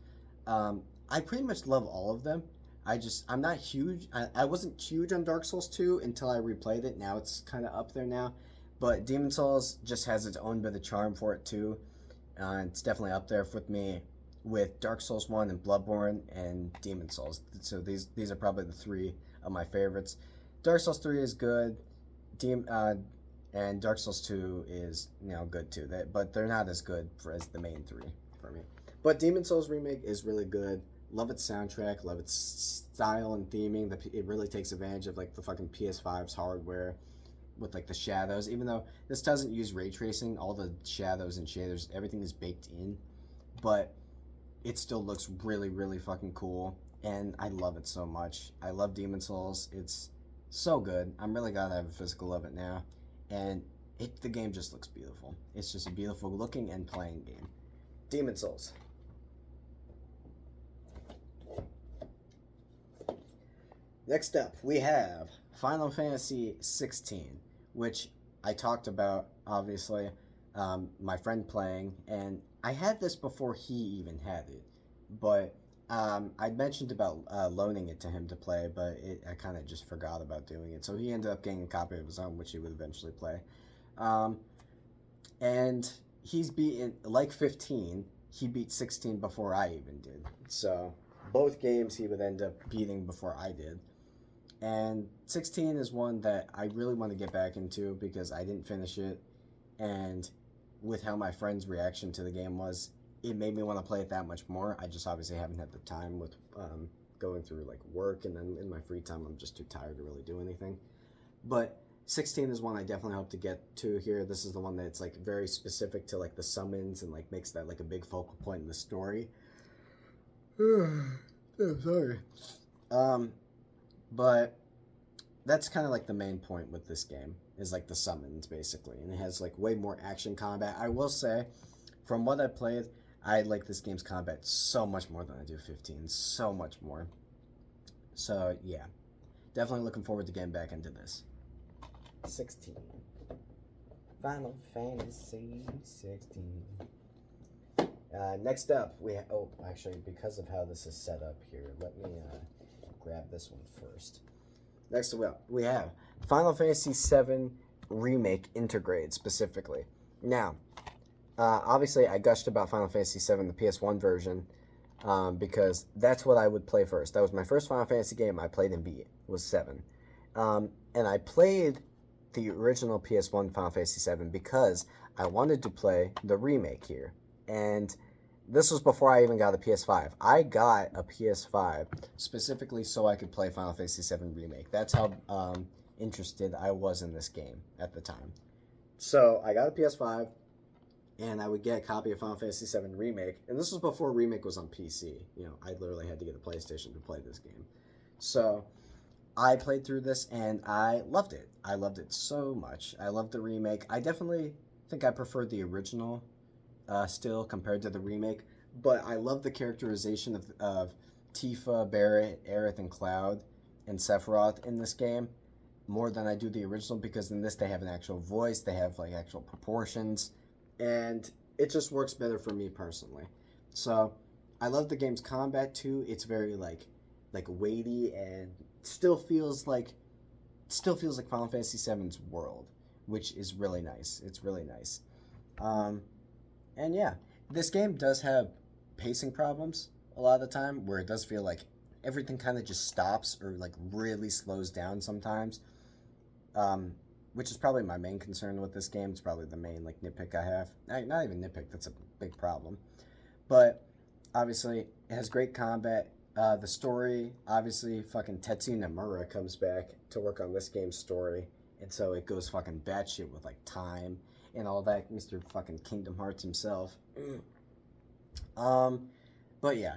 I pretty much love all of them. I'm not huge. I wasn't huge on Dark Souls 2 until I replayed it. Now it's kind of up there now, but Demon Souls just has its own bit of charm for it too. It's definitely up there with me with Dark Souls 1 and Bloodborne and Demon Souls. So these are probably the three of my favorites. Dark Souls 3 is good. And Dark Souls 2 is good too. But they're not as good as the main three for me. But Demon Souls remake is really good. Love its soundtrack, love its style and theming. It really takes advantage of like the fucking PS5's hardware with like the shadows. Even though this doesn't use ray tracing, all the shadows and shaders, everything is baked in. But it still looks really, really fucking cool. And I love it so much. I love Demon Souls. It's so good. I'm really glad I have a physical of it now. And the game just looks beautiful. It's just a beautiful looking and playing game. Demon Souls. Next up, we have Final Fantasy 16, which I talked about, obviously, my friend playing, and I had this before he even had it, but I'd mentioned about loaning it to him to play, but I kind of just forgot about doing it, so he ended up getting a copy of his own, which he would eventually play. And he's beaten, like 15, he beat 16 before I even did, so both games he would end up beating before I did. And 16 is one that I really want to get back into because I didn't finish it. And with how my friend's reaction to the game was, it made me want to play it that much more. I just obviously haven't had the time with going through like work, and then in my free time I'm just too tired to really do anything. But 16 is one I definitely hope to get to here. This is the one that's like very specific to like the summons and like makes that like a big focal point in the story. I'm sorry. But that's kind of like the main point with this game is like the summons basically, and it has like way more action combat. I will say, from what I played, I like this game's combat so much more than I do 15, so much more. So yeah, definitely looking forward to getting back into this. 16. Final Fantasy 16. Next up, actually, because of how this is set up here, let me grab this one first. Next up, we have Final Fantasy VII Remake Intergrade, specifically. Now, obviously, I gushed about Final Fantasy VII, the PS1 version, because that's what I would play first. That was my first Final Fantasy game I played and beat, was 7. And I played the original PS1 Final Fantasy VII because I wanted to play the remake here. And this was before I even got a PS5. I got a PS5 specifically so I could play Final Fantasy VII Remake. That's how interested I was in this game at the time. So I got a PS5, and I would get a copy of Final Fantasy VII Remake. And this was before Remake was on PC. I literally had to get a PlayStation to play this game. So I played through this, and I loved it. I loved it so much. I loved the remake. I definitely think I preferred the original still compared to the remake, but I love the characterization of Tifa, Barret, Aerith, and Cloud, and Sephiroth in this game more than I do the original, because in this they have an actual voice, they have like actual proportions, and it just works better for me personally. So I love the game's combat too. It's very like like weighty and still feels like Final Fantasy VII's world, which is really nice. It's really nice. Um, and yeah, this game does have pacing problems a lot of the time, where it does feel like everything kind of just stops or like really slows down sometimes. Um, which is probably my main concern with this game. It's probably the main like nitpick I have. Not even nitpick. That's a big problem. But obviously, it has great combat. The story, obviously, fucking Tetsuya Nomura comes back to work on this game's story, and so it goes fucking batshit with like time and all that. Mr. fucking Kingdom Hearts himself. um, but yeah,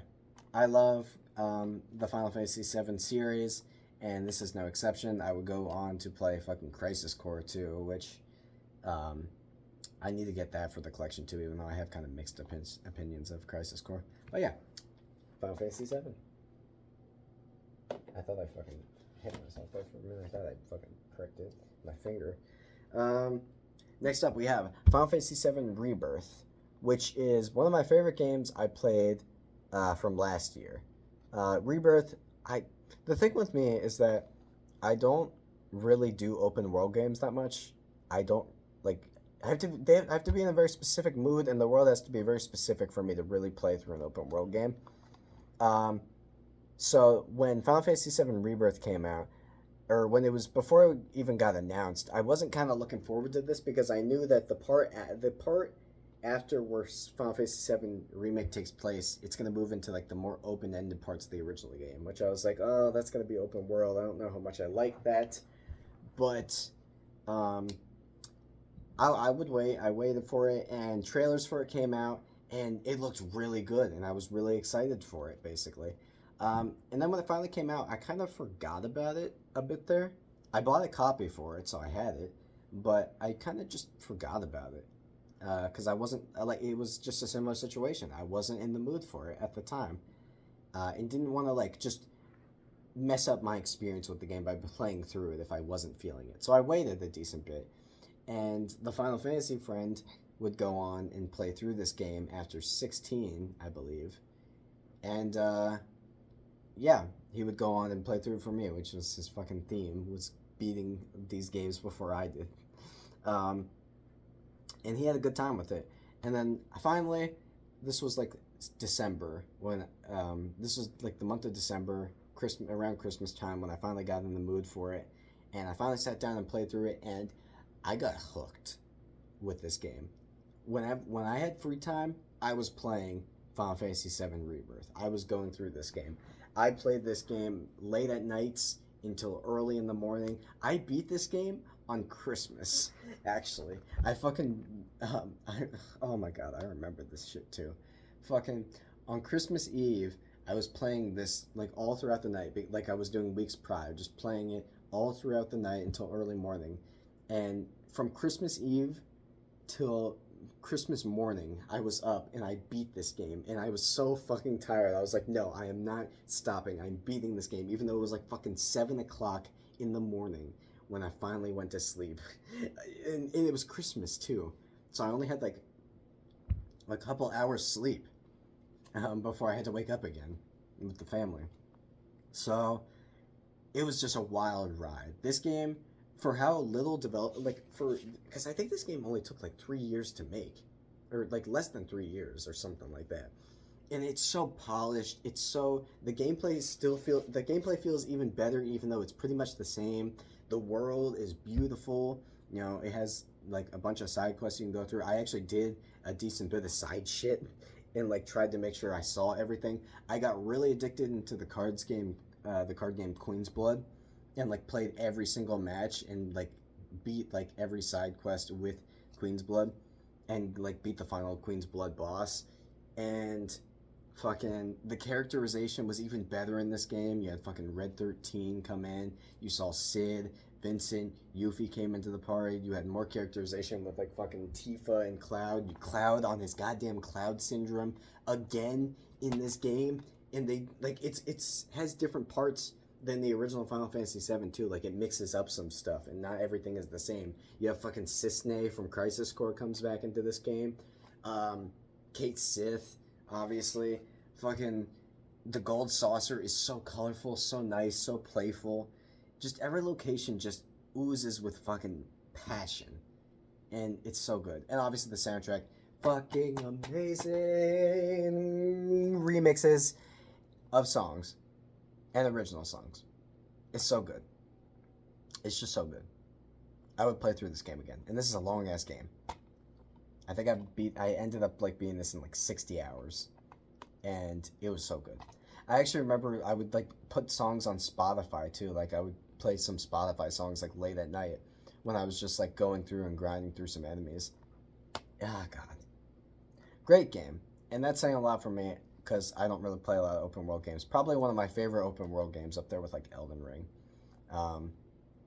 I love the Final Fantasy VII series, and this is no exception. I would go on to play fucking Crisis Core 2, which um, I need to get that for the collection too, even though I have kind of mixed opinions of Crisis Core. But yeah, Final Fantasy VII. I thought I fucking hit myself there for a minute. I thought I fucking pricked it. My finger. Next up, we have Final Fantasy VII Rebirth, which is one of my favorite games I played from last year. Rebirth, the thing with me is that I don't really do open world games that much. I don't like. I have to be in a very specific mood, and the world has to be very specific for me to really play through an open world game. So when Final Fantasy VII Rebirth came out, or when it was before it even got announced, I wasn't kind of looking forward to this because I knew that the part after where Final Fantasy VII Remake takes place, it's going to move into like the more open-ended parts of the original game, which I was like, oh, that's going to be open world. I don't know how much I like that, but I would wait. I waited for it, and trailers for it came out, and it looked really good, and I was really excited for it, basically. And then when it finally came out, I kind of forgot about it a bit there. I bought a copy for it, so I had it, but I kind of just forgot about it because I wasn't like it was just a similar situation. I wasn't in the mood for it at the time, and didn't want to like just mess up my experience with the game by playing through it if I wasn't feeling it. So I waited a decent bit, and the Final Fantasy friend would go on and play through this game after 16, I believe, and yeah, he would go on and play through it for me, which was his fucking theme, was beating these games before I did. And he had a good time with it. And then finally, this was like December, when this was like the month of December, around Christmas time, when I finally got in the mood for it. And I finally sat down and played through it, and I got hooked with this game. When I had free time, I was playing Final Fantasy VII Rebirth. I was going through this game. I played this game late at nights until early in the morning. I beat this game on Christmas, actually. I fucking, oh my god, I remember this shit too. Fucking, on Christmas Eve, I was playing this, like, all throughout the night, like I was doing weeks prior, just playing it all throughout the night until early morning. And from Christmas Eve till Christmas morning, I was up and I beat this game, and I was so fucking tired. I was like, no, I am not stopping. I'm beating this game, even though it was like fucking 7 o'clock in the morning when I finally went to sleep. And it was Christmas too, so I only had like a couple hours sleep before I had to wake up again with the family. So it was just a wild ride. This game, for how little developed, because I think this game only took like 3 years to make, or like less than 3 years or something like that. And it's so polished. The gameplay feels even better, even though it's pretty much the same. The world is beautiful. You know, it has like a bunch of side quests you can go through. I actually did a decent bit of side shit and like tried to make sure I saw everything. I got really addicted into the card game Queen's Blood, and like played every single match and like beat like every side quest with Queen's Blood, and like beat the final Queen's Blood boss. And fucking the characterization was even better in this game. You had fucking Red 13 come in, you saw Sid, Vincent, Yuffie came into the party. You had more characterization with like fucking Tifa and Cloud on his goddamn Cloud syndrome again in this game. And they like it's has different parts than the original Final Fantasy VII too. Like, it mixes up some stuff, and not everything is the same. You have fucking Cissnei from Crisis Core comes back into this game. Kate Sith, obviously. Fucking The gold saucer is so colorful, so nice, so playful. Just every location just oozes with fucking passion. And it's so good. And obviously the soundtrack, fucking amazing remixes of songs and original songs. It's so good. It's just so good. I would play through this game again. And this is a long ass game. I think I ended up like beating this in like 60 hours. And it was so good. I actually remember I would like put songs on Spotify too. Like I would play some Spotify songs like late at night when I was just like going through and grinding through some enemies. Ah, God. Great game. And that's saying a lot for me because I don't really play a lot of open world games. Probably one of my favorite open world games up there with like Elden Ring.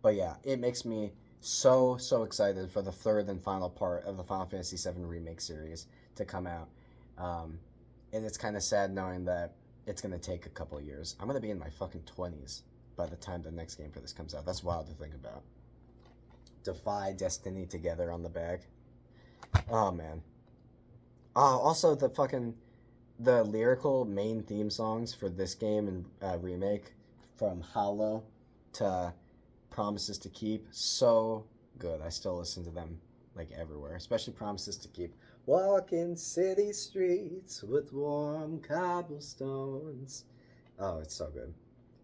But yeah, it makes me so excited for the third and final part of the Final Fantasy VII Remake series to come out. And it's kind of sad knowing that it's going to take a couple years. I'm going to be in my fucking 20s by the time the next game for this comes out. That's wild to think about. Defy Destiny together on the back. Oh, man. Also, the lyrical main theme songs for this game and remake, from Hollow to Promises to Keep, so good. I still listen to them like everywhere, especially Promises to Keep. Walking city streets with warm cobblestones. Oh, it's so good.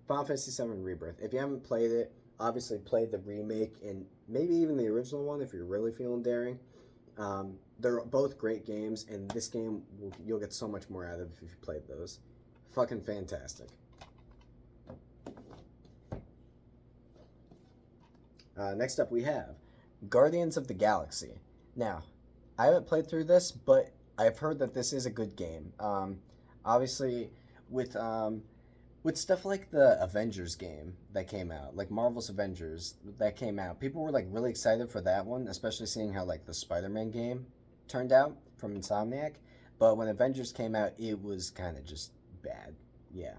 Final Fantasy VII Rebirth. If you haven't played it, obviously play the remake and maybe even the original one if you're really feeling daring. They're both great games, and this game you'll get so much more out of if you played those. Fucking fantastic. Next up we have Guardians of the Galaxy. Now, I haven't played through this, but I've heard that this is a good game. Obviously, with stuff like the Avengers game that came out, like Marvel's Avengers that came out, people were like really excited for that one, especially seeing how like the Spider-Man game turned out from Insomniac. But when Avengers came out, it was kind of just bad. Yeah,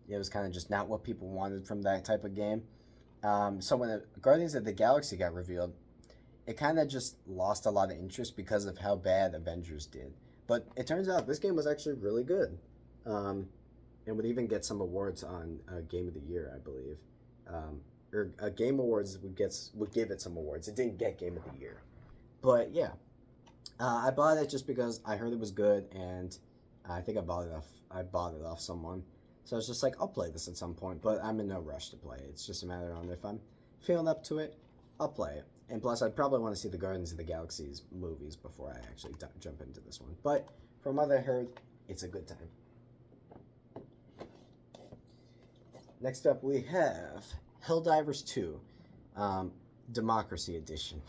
it was kind of just not what people wanted from that type of game. So when Guardians of the Galaxy got revealed, it kind of just lost a lot of interest because of how bad Avengers did. But it turns out this game was actually really good. And would even get some awards on Game of the Year, I believe. Or Game Awards would give it some awards. It didn't get Game of the Year. But yeah, I bought it just because I heard it was good, and I think I bought it off someone. So I was just like, I'll play this at some point, but I'm in no rush to play it. It's just a matter of if I'm feeling up to it, I'll play it. And plus, I'd probably want to see the Guardians of the Galaxy's movies before I actually jump into this one. But from what I heard, it's a good time. Next up, we have Helldivers 2, Democracy Edition.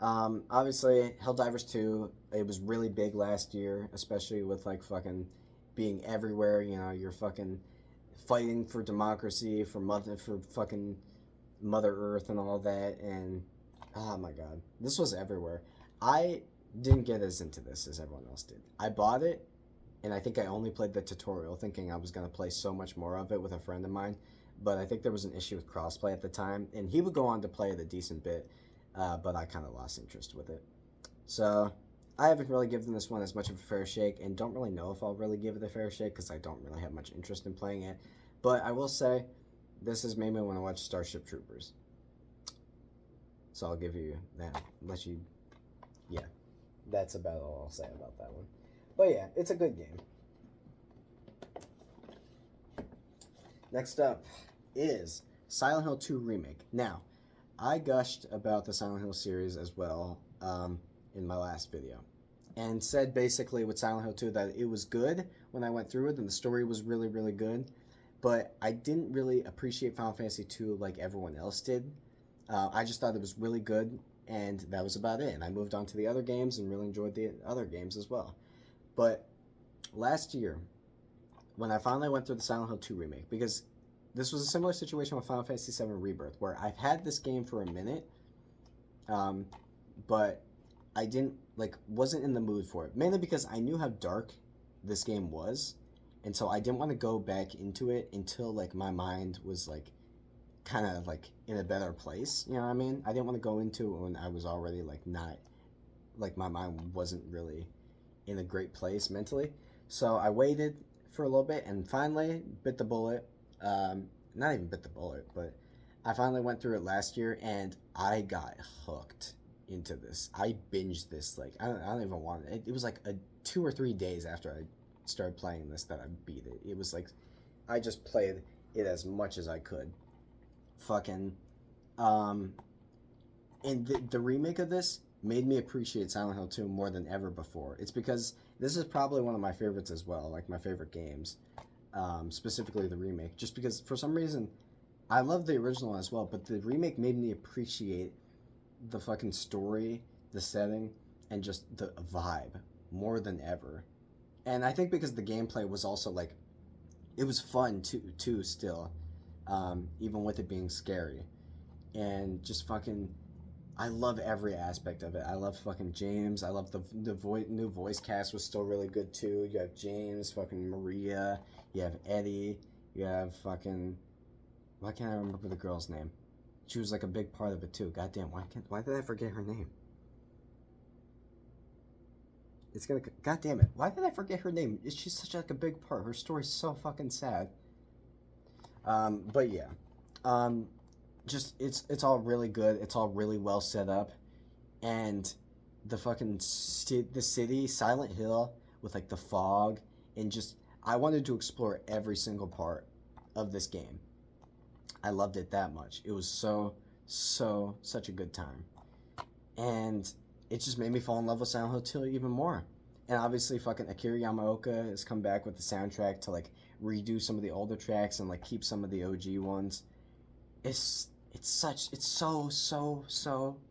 Obviously, Helldivers 2, it was really big last year, especially with like fucking being everywhere. You know, you're fucking fighting for democracy, for fucking Mother Earth and all that, and oh my god, this was everywhere. I didn't get as into this as everyone else did. I bought it, and I think I only played the tutorial thinking I was going to play so much more of it with a friend of mine, but I think there was an issue with crossplay at the time, and he would go on to play it a decent bit, but I kind of lost interest with it. So I haven't really given this one as much of a fair shake, and don't really know if I'll really give it a fair shake because I don't really have much interest in playing it, but I will say this has made me want to watch Starship Troopers. So I'll give you that. Yeah, that's about all I'll say about that one. But yeah, it's a good game. Next up is Silent Hill 2 Remake. Now, I gushed about the Silent Hill series as well in my last video, and said basically with Silent Hill 2 that it was good when I went through it, and the story was really, really good. But I didn't really appreciate Final Fantasy II like everyone else did. I just thought it was really good, and that was about it. And I moved on to the other games and really enjoyed the other games as well. But last year, when I finally went through the Silent Hill 2 remake, because this was a similar situation with Final Fantasy VII Rebirth, where I've had this game for a minute, but I wasn't in the mood for it. Mainly because I knew how dark this game was. And so I didn't want to go back into it until, like, my mind was, like, kind of, like, in a better place. You know what I mean? I didn't want to go into it when I was already, like, not, like, my mind wasn't really in a great place mentally. So I waited for a little bit and finally bit the bullet. Not even bit the bullet, but I finally went through it last year and I got hooked into this. I binged this like I don't even want it. It was like a 2 or 3 days after I started playing this that I beat it. It was like I just played it as much as I could. Fucking um and the remake of this made me appreciate Silent Hill 2 more than ever before. It's because this is probably one of my favorites as well, like my favorite games, specifically the remake. Just because for some reason I love the original as well, but the remake made me appreciate the fucking story, the setting, and just the vibe more than ever. And I think because the gameplay was also like it was fun too still, even with it being scary, and just fucking I love every aspect of it. I love fucking James. I love the new voice cast was still really good too. You have James, fucking Maria. You have Eddie. You have fucking why can't I remember the girl's name? She was like a big part of it too. Goddamn, why did I forget her name? It's gonna God damn it. Why did I forget her name? She's such like a big part. Her story's so fucking sad. But yeah. Um, just it's all really good. It's all really well set up, and the fucking the city, Silent Hill, with like the fog, and just I wanted to explore every single part of this game. I loved it that much. It was such a good time, and it just made me fall in love with Silent Hill 2 even more. And obviously, fucking Akira Yamaoka has come back with the soundtrack to like redo some of the older tracks and like keep some of the OG ones. It's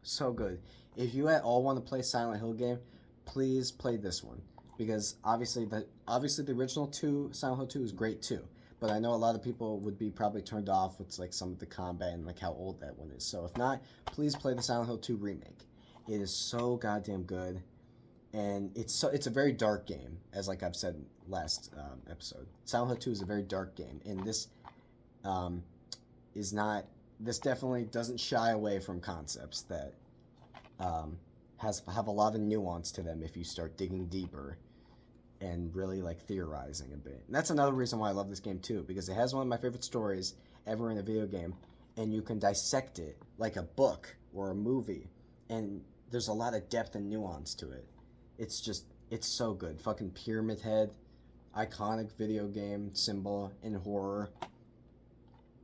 so good. If you at all want to play Silent Hill game, please play this one because obviously the original two Silent Hill 2 is great too. But I know a lot of people would be probably turned off with like some of the combat and like how old that one is. So if not, please play the Silent Hill 2 remake. It is so goddamn good, and it's a very dark game, as like I've said last episode. Silent Hill 2 is a very dark game, and this um, is not. This definitely doesn't shy away from concepts that have a lot of nuance to them if you start digging deeper and really like theorizing a bit. And that's another reason why I love this game too, because it has one of my favorite stories ever in a video game, and you can dissect it like a book or a movie, and there's a lot of depth and nuance to it. It's so good. Fucking Pyramid Head, iconic video game symbol in horror.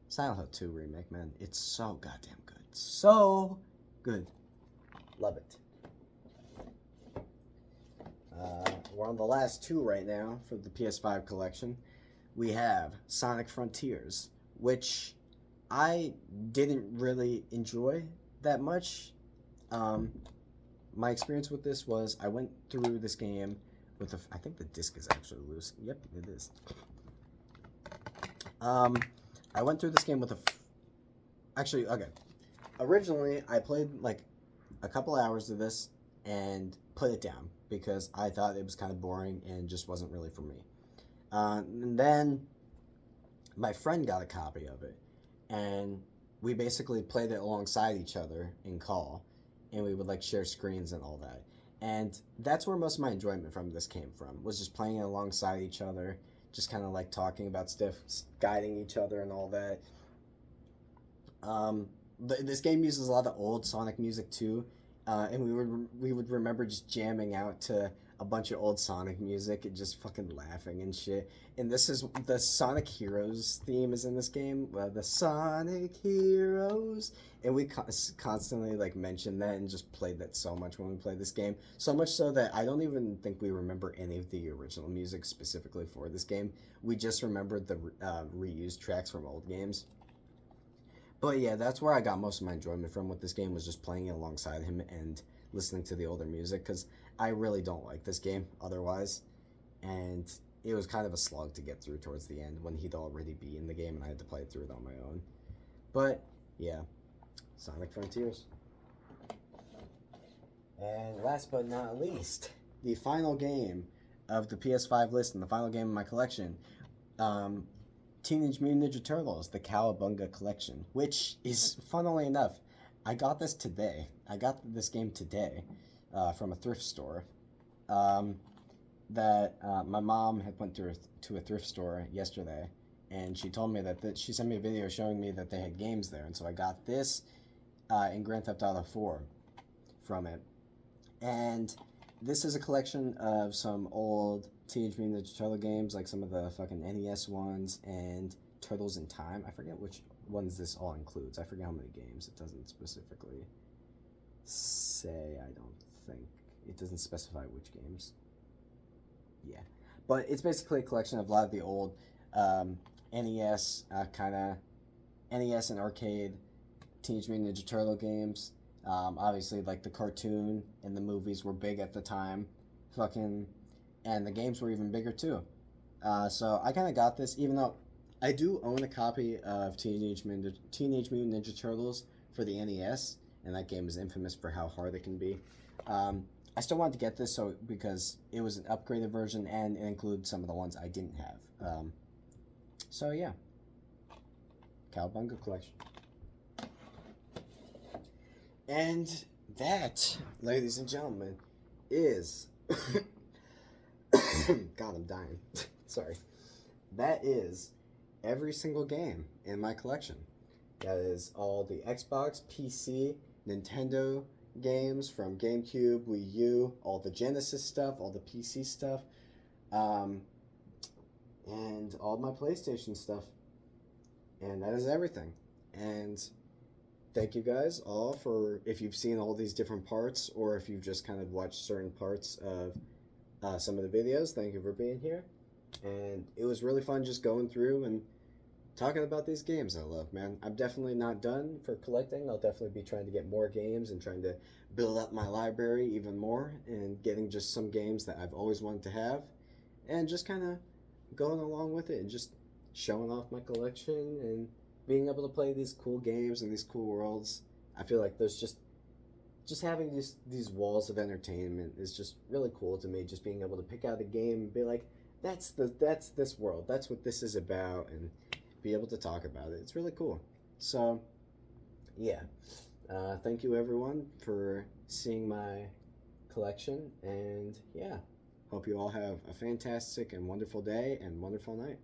Silent Hill 2 remake, man. It's so goddamn good. So good. Love it. We're on the last two right now for the PS5 collection. We have Sonic Frontiers, which I didn't really enjoy that much. My experience with this was I went through this game with I think the disc is actually loose. Yep, it is. I went through this game with actually, okay. Originally, I played like a couple hours of this and put it down because I thought it was kind of boring and just wasn't really for me. And then my friend got a copy of it, and we basically played it alongside each other in call, and we would like share screens and all that. And that's where most of my enjoyment from this came from, was just playing it alongside each other, just kind of like talking about stuff, guiding each other and all that. This game uses a lot of old Sonic music too, and we would remember just jamming out to a bunch of old Sonic music and just fucking laughing and shit. And this is the Sonic Heroes theme is in this game. The Sonic Heroes, and we constantly like mentioned that and just played that so much when we played this game. So much so that I don't even think we remember any of the original music specifically for this game. We just remembered the reused tracks from old games. But yeah, that's where I got most of my enjoyment from with this game, was just playing it alongside him and listening to the older music, because I really don't like this game otherwise, and it was kind of a slog to get through towards the end when he'd already be in the game and I had to play it through it on my own. But yeah, Sonic Frontiers. And last but not least, the final game of the PS5 list and the final game in my collection, Teenage Mutant Ninja Turtles, the Cowabunga Collection, which is, funnily enough, I got this today. I got this game today from a thrift store. that my mom had went to a thrift store yesterday, and she told me that she sent me a video showing me that they had games there, and so I got this in Grand Theft Auto 4 from it. And this is a collection of some old Teenage Mutant Ninja Turtle games, like some of the fucking NES ones and Turtles in Time. I forget which ones this all includes. I forget how many games. It doesn't specifically say, I don't think. It doesn't specify which games. Yeah. But it's basically a collection of a lot of the old NES kind of NES and arcade Teenage Mutant Ninja Turtle games. Obviously, like the cartoon and the movies were big at the time. Fucking, and the games were even bigger too. So I kind of got this, even though I do own a copy of Teenage Mutant Ninja Turtles for the NES, and that game is infamous for how hard it can be. I still wanted to get this because it was an upgraded version and it includes some of the ones I didn't have. So yeah, Cowabunga collection. And that, ladies and gentlemen, is God, I'm dying. Sorry. That is every single game in my collection. That is all the Xbox, PC, Nintendo games from GameCube, Wii U, all the Genesis stuff, all the PC stuff, and all my PlayStation stuff. And that is everything. And thank you guys all for, if you've seen all these different parts or if you've just kind of watched certain parts of some of the videos, thank you for being here. And it was really fun just going through and talking about these games I love, man. I'm definitely not done for collecting. I'll definitely be trying to get more games and trying to build up my library even more and getting just some games that I've always wanted to have and just kind of going along with it and just showing off my collection and being able to play these cool games and these cool worlds. I feel like there's just having these walls of entertainment is just really cool to me. Just being able to pick out a game and be like, that's this world. That's what this is about, and be able to talk about it. It's really cool. So, yeah. Thank you everyone for seeing my collection, and yeah, hope you all have a fantastic and wonderful day and wonderful night.